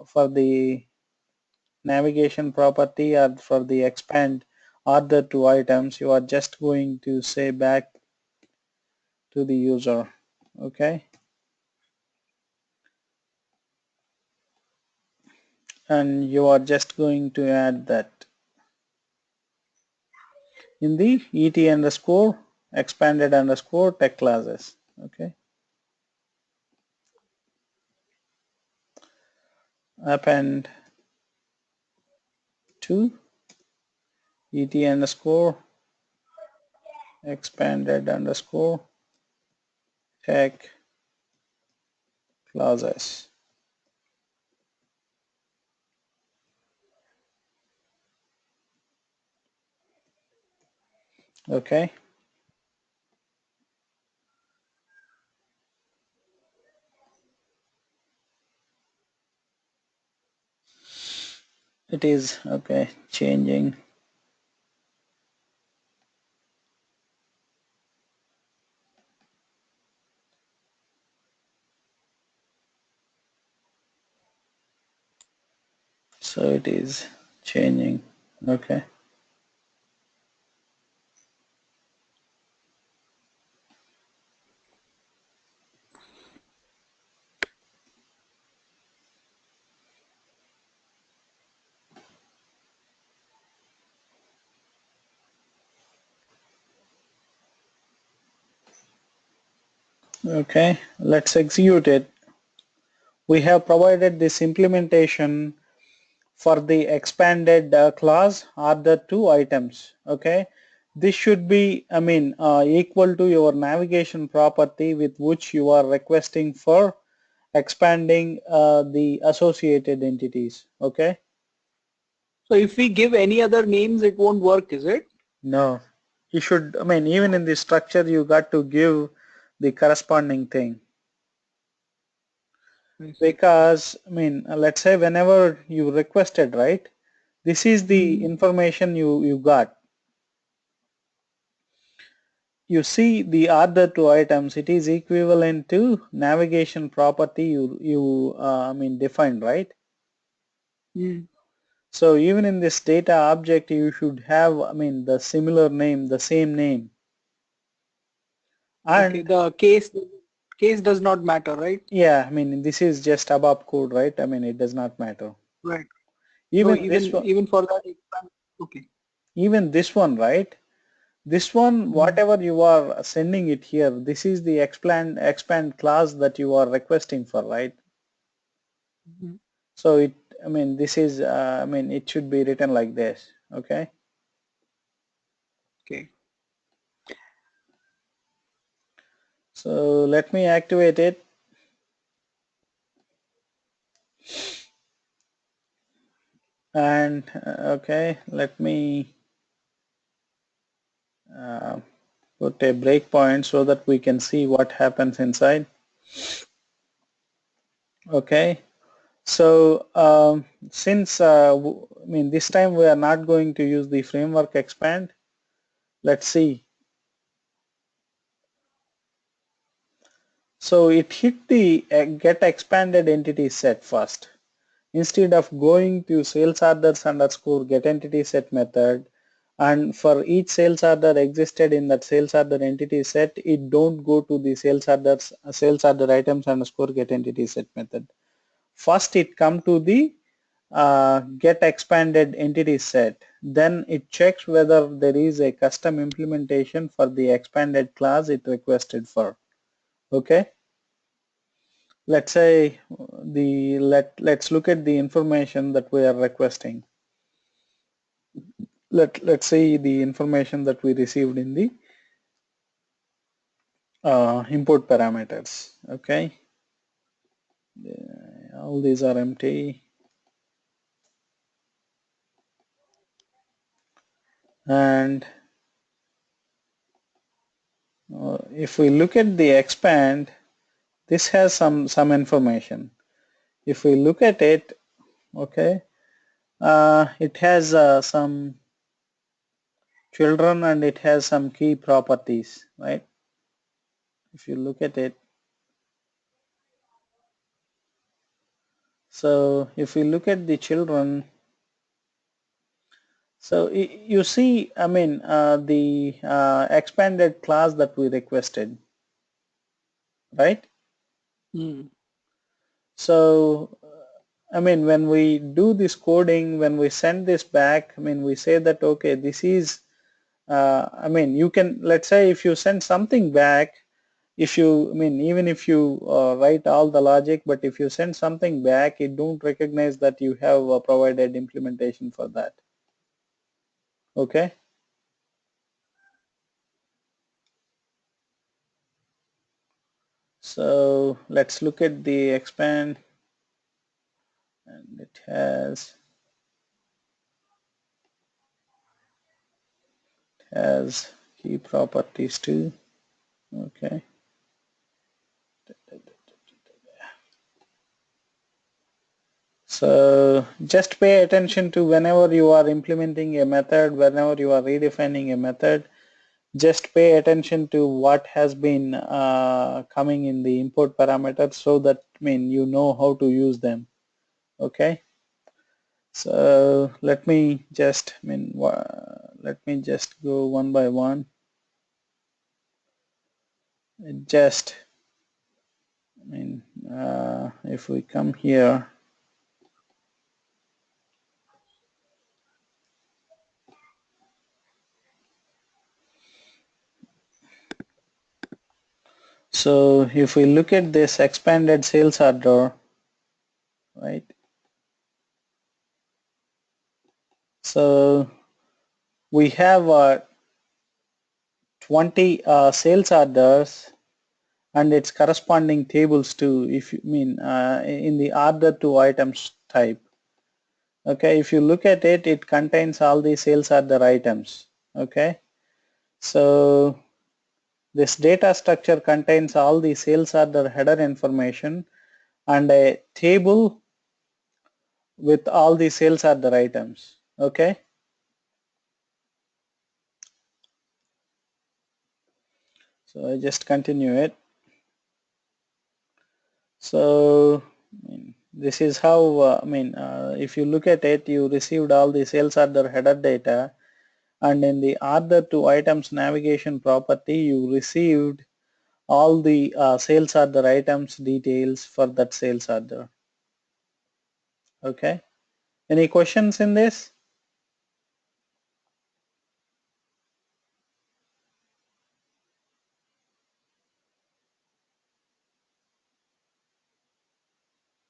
S1: for the navigation property or for the expand other two items, you are just going to say back to the user. Okay. And you are just going to add that in the ET underscore expanded underscore tech classes. Okay. Append to ET underscore expanded underscore tech classes. Okay. It is okay changing. So it is changing. Okay. Okay, let's execute it. We have provided this implementation for the expanded class are the two items. Okay, this should be equal to your navigation property with which you are requesting for expanding the associated entities. Okay.
S3: So if we give any other names, it won't work, is it?
S1: No, you should, even in the structure you got to give the corresponding thing. Because let's say whenever you requested, right, this is the information you got. You see the other two items, it is equivalent to navigation property you defined, right? So even in this data object you should have the similar name, the same name. And
S3: okay, the case does not matter, right?
S1: Yeah, this is just above code, right? It does not matter.
S3: Right.
S1: Even
S3: so
S1: this one,
S3: even for that, okay.
S1: even this one, right? This one, whatever you are sending it here, this is the expand class that you are requesting for, right? So it, I mean, this is, I mean, it should be written like this, okay?
S3: Okay.
S1: So let me activate it. And okay, let me put a breakpoint so that we can see what happens inside. Okay, so since I mean, this time we are not going to use the framework expand. Let's see. So it hit the get expanded entity set first. Instead of going to sales orders underscore get entity set method, and for each sales order existed in that sales order entity set, it don't go to the sales order items underscore get entity set method. First it come to the get expanded entity set, then it checks whether there is a custom implementation for the expanded class it requested for. Okay, let's say let's look at the information that we are requesting. Let's see the information that we received in the import parameters. Okay, all these are empty, and if we look at the expand, this has some information. If we look at it, okay, it has some children and it has some key properties, right? If you look at it, so if we look at the children, so you see, I mean, the expanded class that we requested, right? So, I mean, when we do this coding, when we send this back, I mean, we say that, okay, this is, I mean, you can, let's say if you send something back, if you, I mean, even if you write all the logic, but if you send something back, it don't recognize that you have provided implementation for that. Okay. So let's look at the expand, and it has key properties too. Okay. So just pay attention to whenever you are implementing a method, whenever you are redefining a method, just pay attention to what has been coming in the import parameters, so that, I mean, you know how to use them. Okay. So let me just, I mean, let me just go one by one. Just, I mean, if we come here, so if we look at this expanded sales order, right? So we have 20 sales orders and its corresponding tables too, if you mean in the order to items type. Okay, if you look at it, it contains all the sales order items. Okay, so this data structure contains all the sales order header information and a table with all the sales order items. Okay, so I just continue it. So I mean, this is how, I mean, if you look at it, you received all the sales order header data, and in the order to items navigation property, you received all the sales order items details for that sales order. Okay, any questions in this?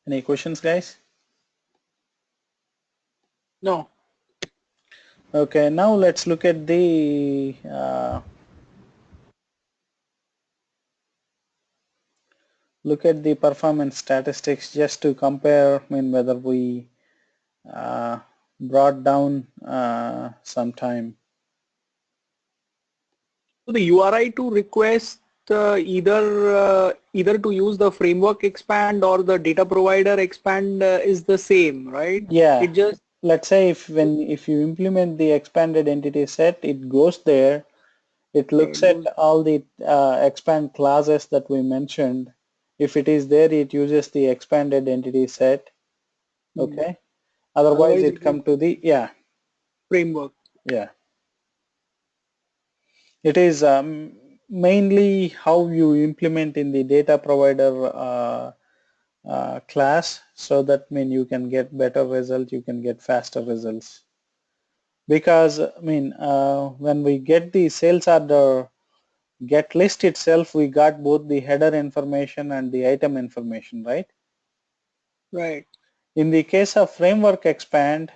S1: Any questions, guys?
S3: No.
S1: Okay, now let's look at the performance statistics just to compare, I mean, whether we brought down some time.
S3: So the URI to request either to use the framework expand or the data provider expand is the same, right?
S1: Yeah.
S3: It just
S1: Let's say if you implement the expanded entity set, it goes there. It looks at all the expand classes that we mentioned. If it is there, it uses the expanded entity set. Okay. Otherwise, it come to the
S3: framework.
S1: Yeah. It is mainly how you implement in the data provider class, so that you can get better result, you can get faster results. Because when we get the sales order get list itself, we got both the header information and the item information, right?
S3: Right.
S1: In the case of framework expand,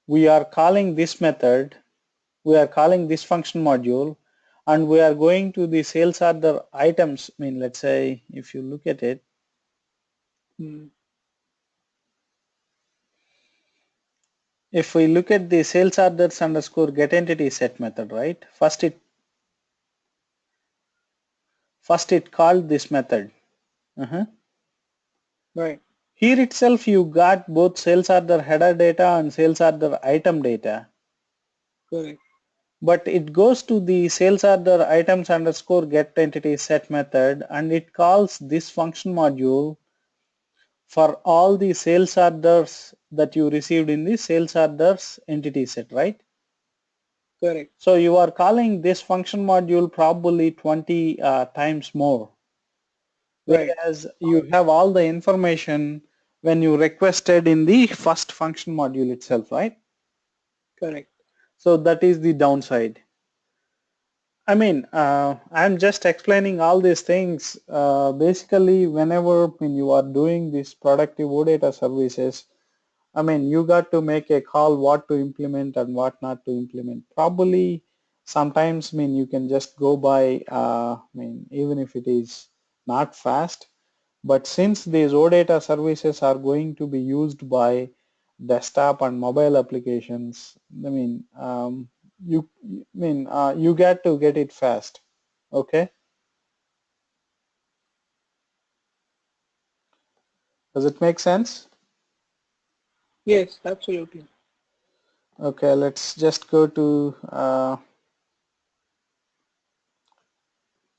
S1: we are calling this method, we are calling this function module, and we are going to the sales order items. Let's say if you look at it, if we look at the sales orders underscore get entity set method, right? First it called this method.
S3: Right.
S1: Here itself you got both sales order header data and sales order item data.
S3: Correct.
S1: But it goes to the sales order items underscore get entity set method, and it calls this function module for all the sales orders that you received in the sales orders entity set, right?
S3: Correct.
S1: So you are calling this function module probably 20 times more. Whereas you have all the information when you requested in the first function module itself, right?
S3: Correct.
S1: So that is the downside. I'm just explaining all these things. Basically, whenever when you are doing these productive OData services, you got to make a call what to implement and what not to implement. Probably sometimes, you can just go by, even if it is not fast, but since these OData services are going to be used by desktop and mobile applications, you get to get it fast. Okay. Does it make sense?
S3: Yes, absolutely.
S1: Okay, let's just go to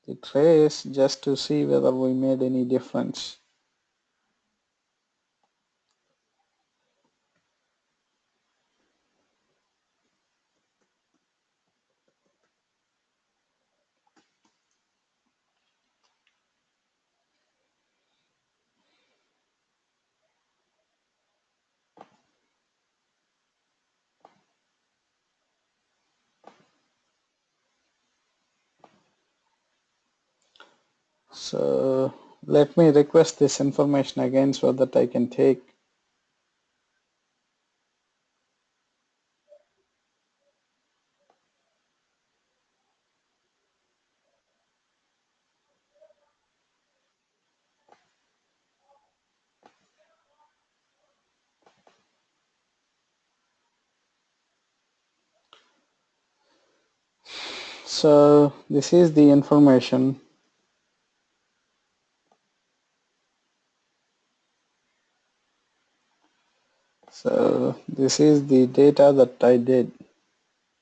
S1: the trace just to see whether we made any difference. So let me request this information again so that I can take. So this is the information. So this is the data that I did.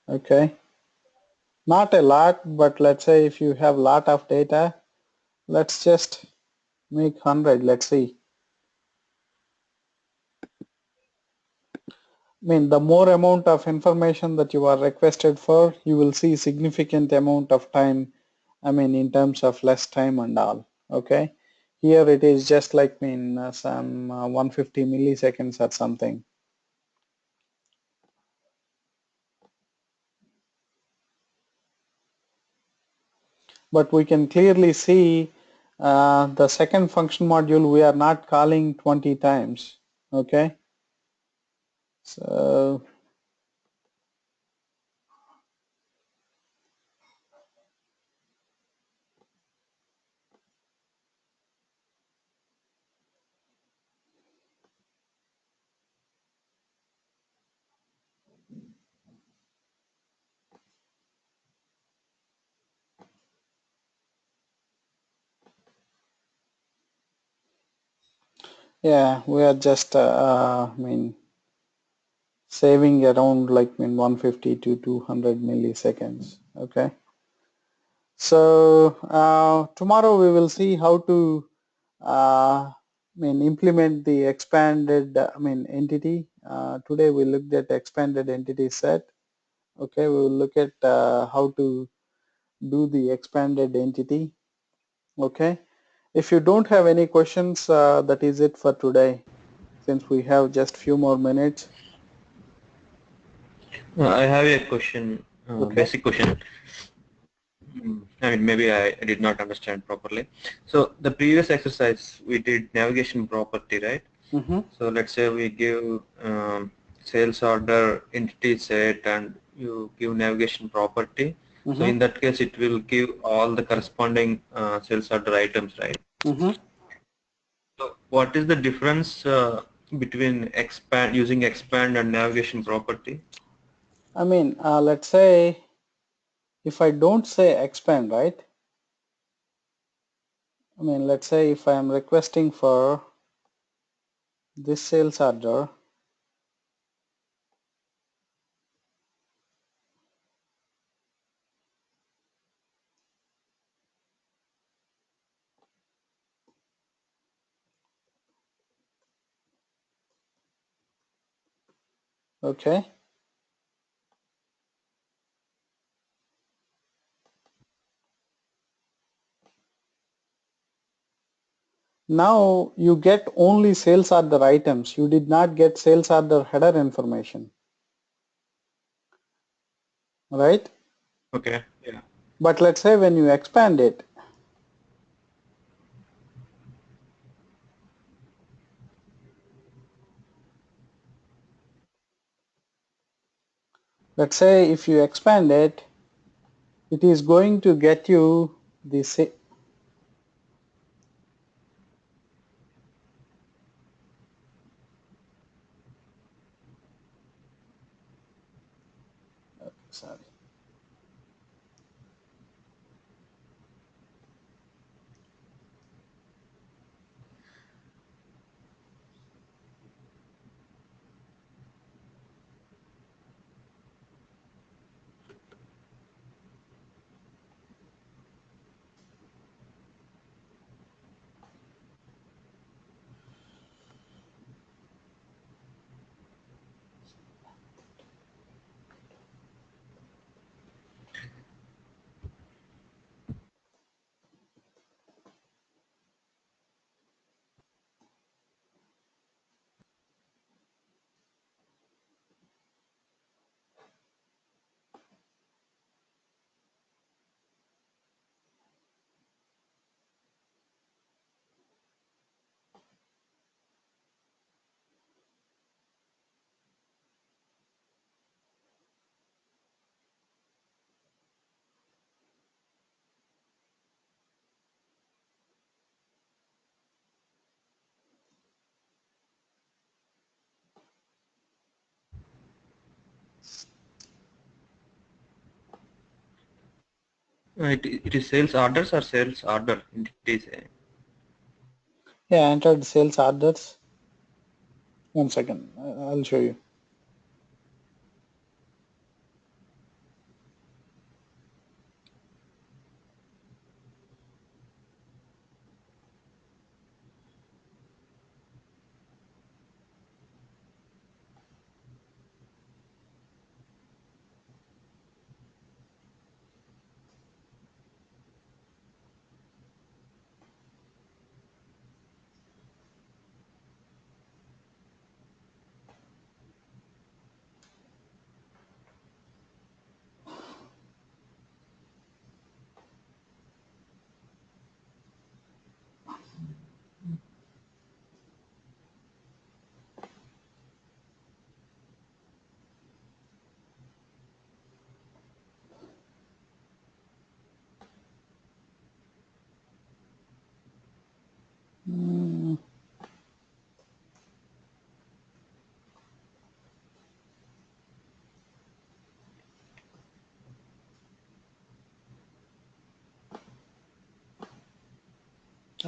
S1: Okay. Not a lot, but let's say if you have lot of data, let's just make 100. Let's see. The more amount of information that you are requested for, you will see significant amount of time, in terms of less time and all. Okay. Here it is just like some 150 milliseconds or something. But we can clearly see The second function module we are not calling 20 times. Okay, so yeah, we are just saving around like 150 to 200 milliseconds. Okay, so tomorrow we will see how to implement the expanded entity. Today we looked at expanded entity set. Okay, we will look at how to do the expanded entity. Okay, if you don't have any questions, that is it for today, since we have just few more minutes.
S2: I have a question,
S1: Okay.
S2: basic question. I mean, maybe I did not understand properly. So the previous exercise we did navigation property, right?
S1: Mm-hmm.
S2: So let's say we give sales order entity set and you give navigation property. So
S1: Mm-hmm.
S2: in that case, it will give all the corresponding sales order items, right?
S1: Mm-hmm.
S2: So what is the difference between expand using expand and navigation property?
S1: Let's say if I don't say expand, right? Let's say if I am requesting for this sales order, okay, now you get only sales order items. You did not get sales order header information, right?
S2: Okay. Yeah.
S1: But let's say when you expand it, let's say if you expand it, it is going to get you the sorry.
S2: It is sales orders or sales order entities.
S1: Yeah, I entered sales orders. One second, I'll show you.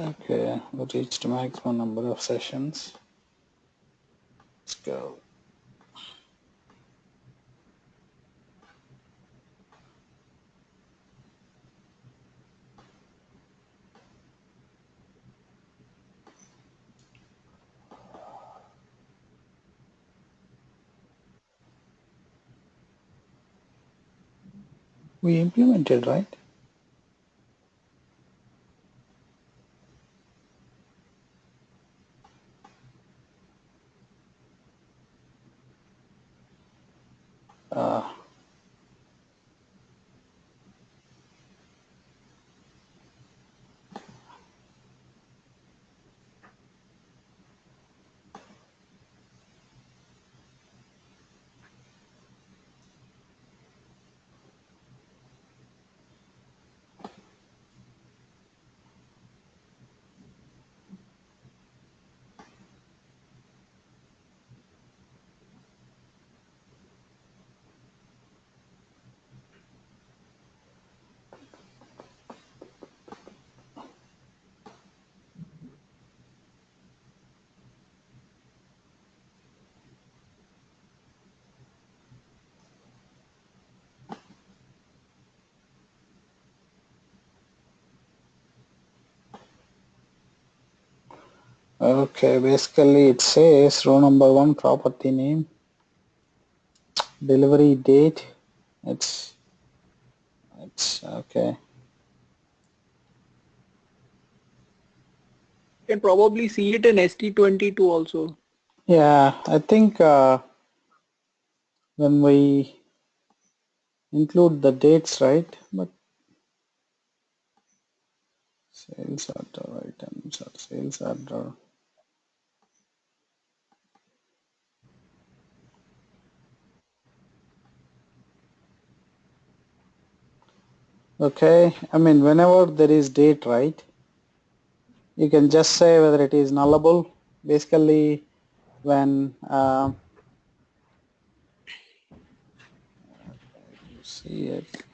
S1: Okay, we reached maximum number of sessions. Let's go. We implemented, right? Uh, okay, basically it says row number 1 property name, delivery date. It's okay.
S3: You can probably see it in ST22 also.
S1: Yeah, I think when we include the dates, right? But sales order items or sales order. Okay, I mean whenever there is date, right? You can just say whether it is nullable. Basically, when you see it,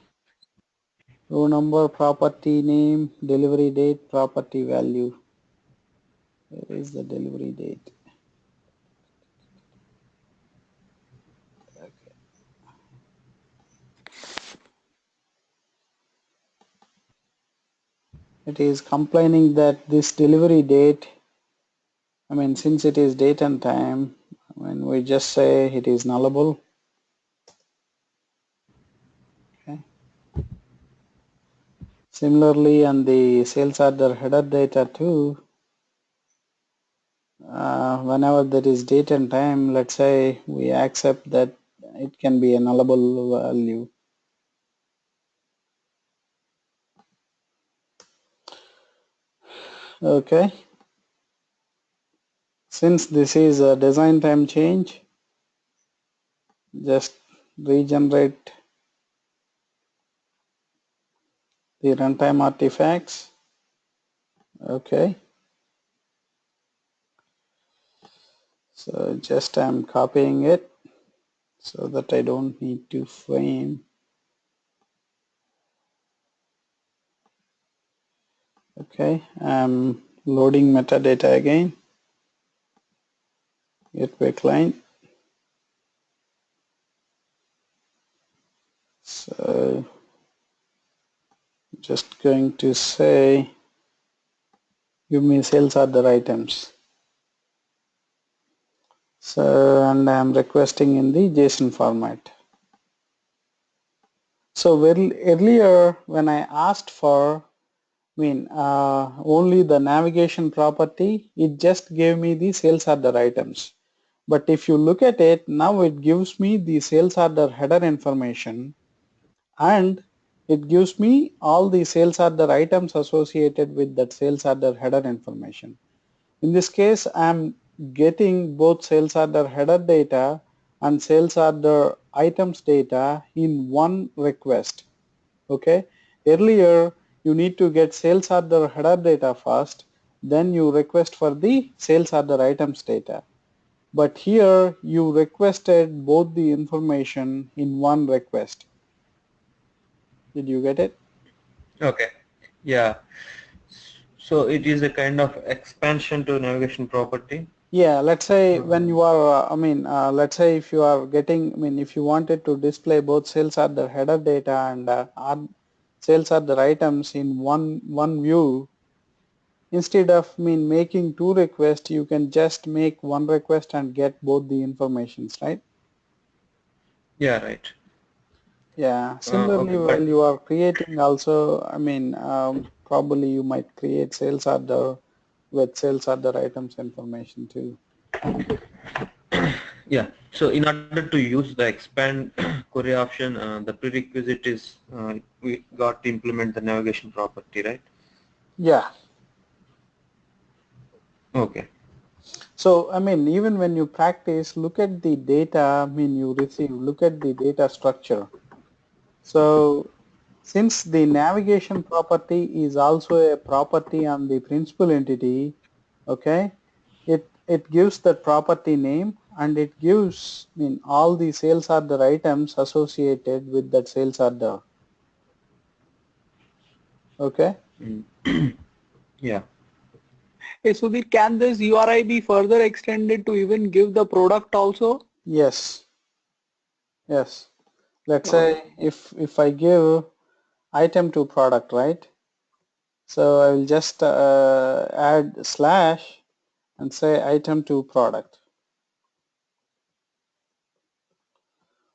S1: row number, property name, delivery date, property value. Where is the delivery date? Okay. It is complaining that this delivery date, I mean, since it is date and time, when we just say it is nullable. Okay. Similarly, on the sales order header data too, whenever there is date and time, let's say we accept that it can be a nullable value. Okay. Since this is a design time change, just regenerate the runtime artifacts. Okay. So just I'm copying it so that I don't need to frame. Okay, I'm loading metadata again. Gateway client. So just going to say, give me sales order items. So, and I'm requesting in the JSON format. So earlier when I asked for only the navigation property, it just gave me the sales order items. But if you look at it, now it gives me the sales order header information and it gives me all the sales order items associated with that sales order header information. In this case, I'm getting both sales order header data and sales order items data in one request. Okay. Earlier, you need to get sales order header data first, then you request for the sales order items data. But here you requested both the information in one request. Did you get it?
S2: Okay. Yeah. So it is a kind of expansion to navigation property.
S1: Yeah, let's say when you are, let's say if you are getting, if you wanted to display both sales order header data and sales order items in one view, instead of making two requests, you can just make one request and get both the informations, right?
S2: Yeah, right.
S1: Yeah.
S2: Okay,
S1: Similarly, while
S2: but
S1: you are creating also, probably you might create sales order with sales order items information too.
S2: yeah. So in order to use the expand query option, the prerequisite is we got to implement the navigation property, right?
S1: Yeah.
S2: Okay.
S1: So, even when you practice, look at the data, you receive, look at the data structure. So, since the navigation property is also a property on the principal entity, okay, it gives the property name and it gives, all the sales order items associated with that sales order, okay?
S2: Yeah.
S3: Hey, Sudhir, can this URI be further extended to even give the product also?
S1: Yes, yes. Let's
S3: Oh,
S1: say if I give item to product, right? So I will just add slash and say item to product.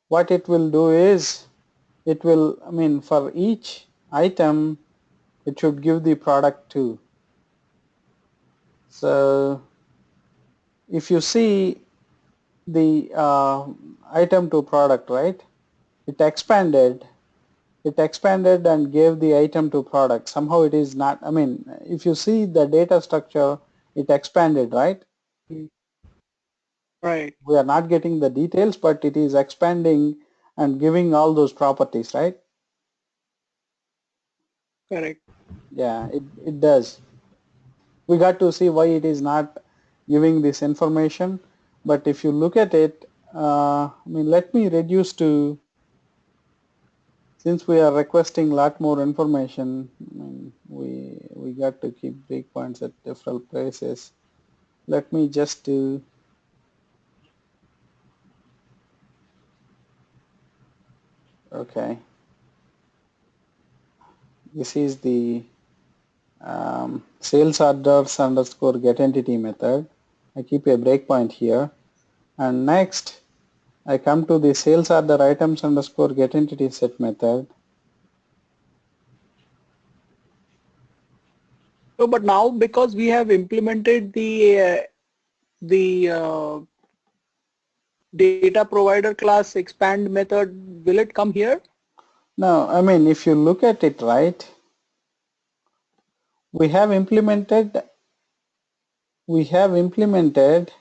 S1: What it will do is it will, for each item, it should give the product too. So if you see the item to product, right? It expanded. It expanded and gave the item to product. Somehow it is not, if you see the data structure, it expanded, right?
S3: mm, right,
S1: We are not getting the details, but it is expanding and giving all those properties, right?
S3: correct.
S1: Yeah, it does. We got to see why it is not giving this information. But if you look at it, let me reduce to, since we are requesting a lot more information, we got to keep breakpoints at different places. Let me just do, okay, this is the sales orders underscore get entity method. I keep a breakpoint here. And next, I come to the sales order items underscore get entity set method.
S3: So, but now because we have implemented the data provider class expand method, will it come here?
S1: Now, if you look at it, right, we have implemented, we have implemented,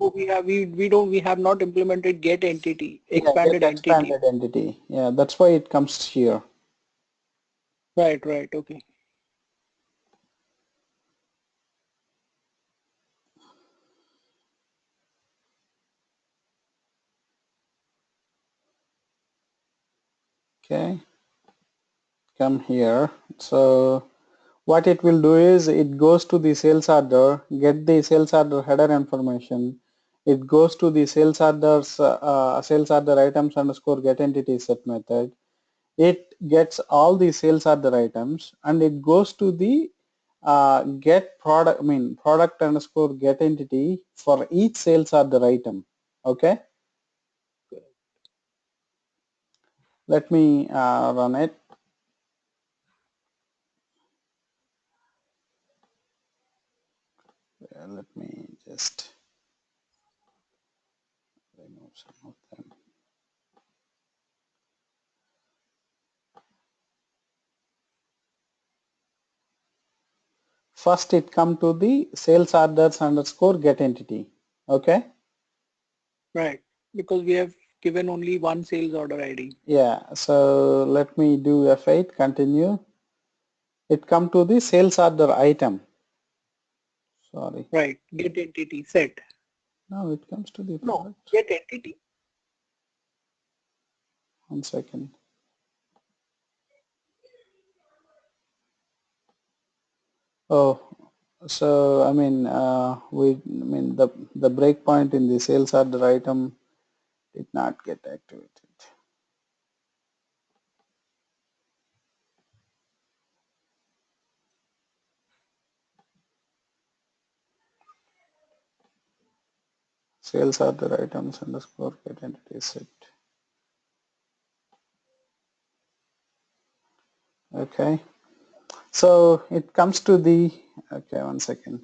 S3: Oh, we have not implemented get entity,
S1: yeah, get
S3: expanded entity.
S1: expanded entity. Yeah, that's why it comes here.
S3: Right, right, okay.
S1: Okay, come here. So what it will do is it goes to the sales order, get the sales order header information. It goes to the sales order items underscore get entity set method. It gets all the sales order items and it goes to the get product, product underscore get entity for each sales order item. Okay, let me run it. Let me just remove some of them. First it come to the sales orders underscore get entity. Okay.
S3: Right, because we have given only one sales order ID.
S1: Yeah. So let me do F8, continue. It come to the sales order item. Sorry.
S3: Right, get entity set.
S1: Now it comes to the
S3: No,
S1: product.
S3: get entity.
S1: 1 second. Oh, so I mean, the breakpoint in the sales order item did not get activated. Sales order items underscore get entity set. Okay, so it comes to the, okay, one second.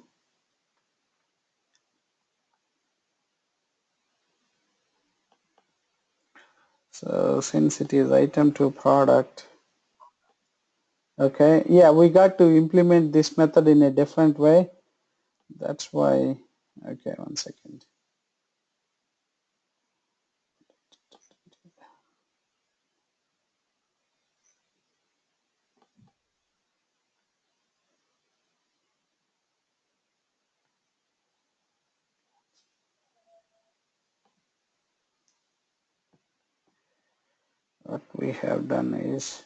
S1: So since it is item to product, okay, yeah, we got to implement this method in a different way. That's why, okay, one second. What we have done is,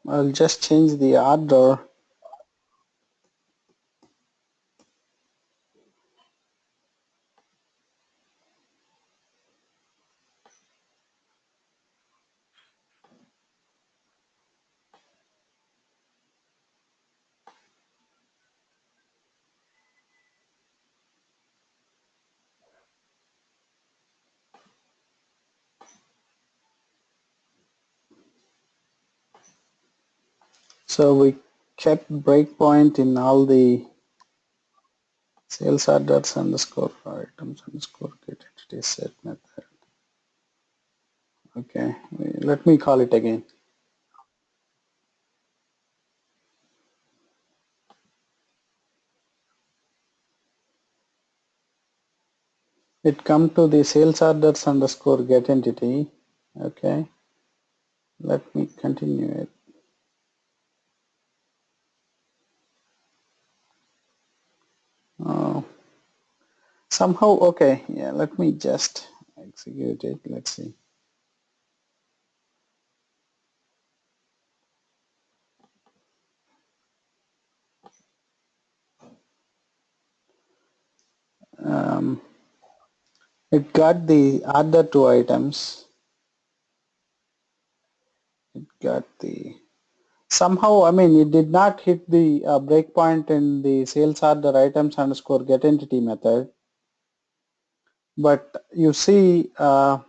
S1: I'll just change the order. So we kept breakpoint in all the sales orders underscore items underscore get entity set method. Okay, let me call it again. It come to the sales orders underscore get entity. Okay, let me continue it. Oh, somehow, okay, yeah, let me just execute it. Let's see. Um, it got the other two items. It got the, somehow, I mean, it did not hit the breakpoint in the sales order items underscore get entity method. But you see, you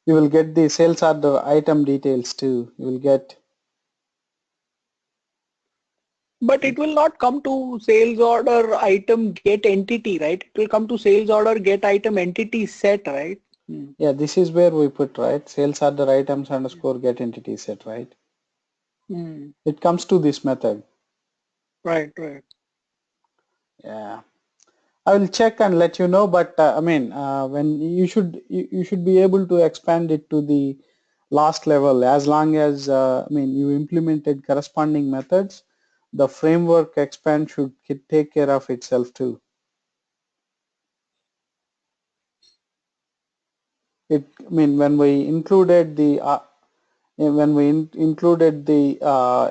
S1: will get the sales order item details too. You will get.
S3: But it will not come to sales order item get entity, right? It will come to sales order get item entity set, right?
S1: Yeah, this is where we put, right? Sales order items underscore get entity set, right? It comes to this method.
S3: Right, right.
S1: Yeah. I will check and let you know, but I mean, when you should be able to expand it to the last level as long as I mean you implemented corresponding methods. The framework expand should take care of itself too. I mean, when we included the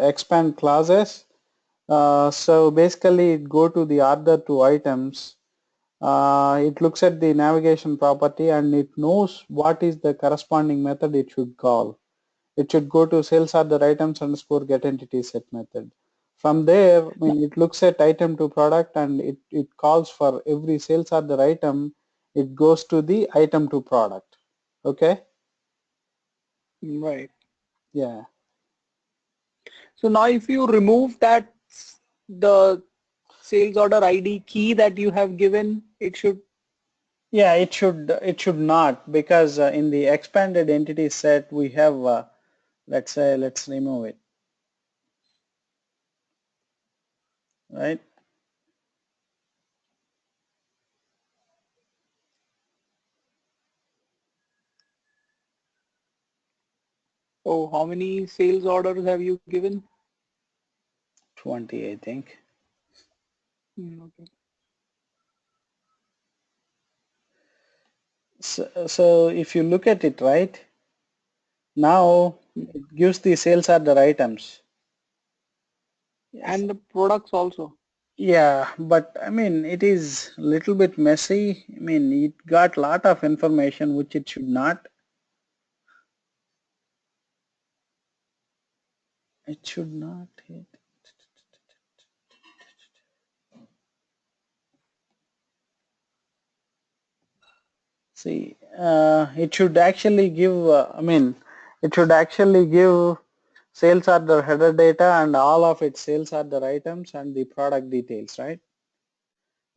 S1: expand clauses, so basically it go to the other two items. It looks at the navigation property and it knows what is the corresponding method it should call. it should go to sales order items underscore get entity set method. From there, I mean, it looks at item to product and it calls for every sales order item. It goes to the item to product. Okay.
S3: Right.
S1: Yeah.
S3: So now if you remove that, the sales order ID key that you have given, it should.
S1: Yeah, it should not, because in the expanded entity set we have let's say, let's remove it, right?
S3: Oh, how many sales orders have you given?
S1: 20, I think.
S3: Okay.
S1: So if you look at it, right, now it gives the sales order items. Yes.
S3: And the products also.
S1: Yeah, but I mean, it is a little bit messy. I mean, it got a lot of information which it should not. It should not hit. See, it should actually give, I mean, it should actually give sales order header data and all of its sales order items and the product details, right?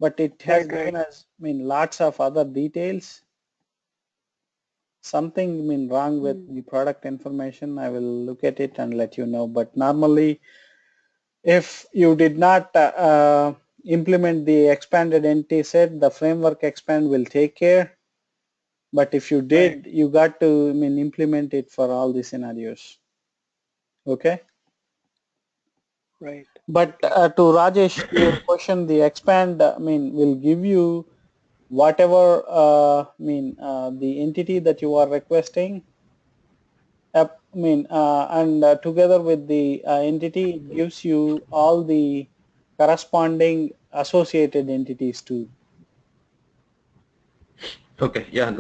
S1: But it has given us, I mean, lots of other details. Something, I mean, wrong with the product information. I will look at it and let you know. But normally, if you did not implement the expanded entity set, the framework expand will take care. But if you did, you got to, I mean, implement it for all the scenarios. Okay.
S3: Right.
S1: But to Rajesh, your question, the expand, I mean, will give you whatever, I mean, the entity that you are requesting. I mean, and together with the entity, it gives you all the corresponding associated entities too.
S2: Okay, yeah,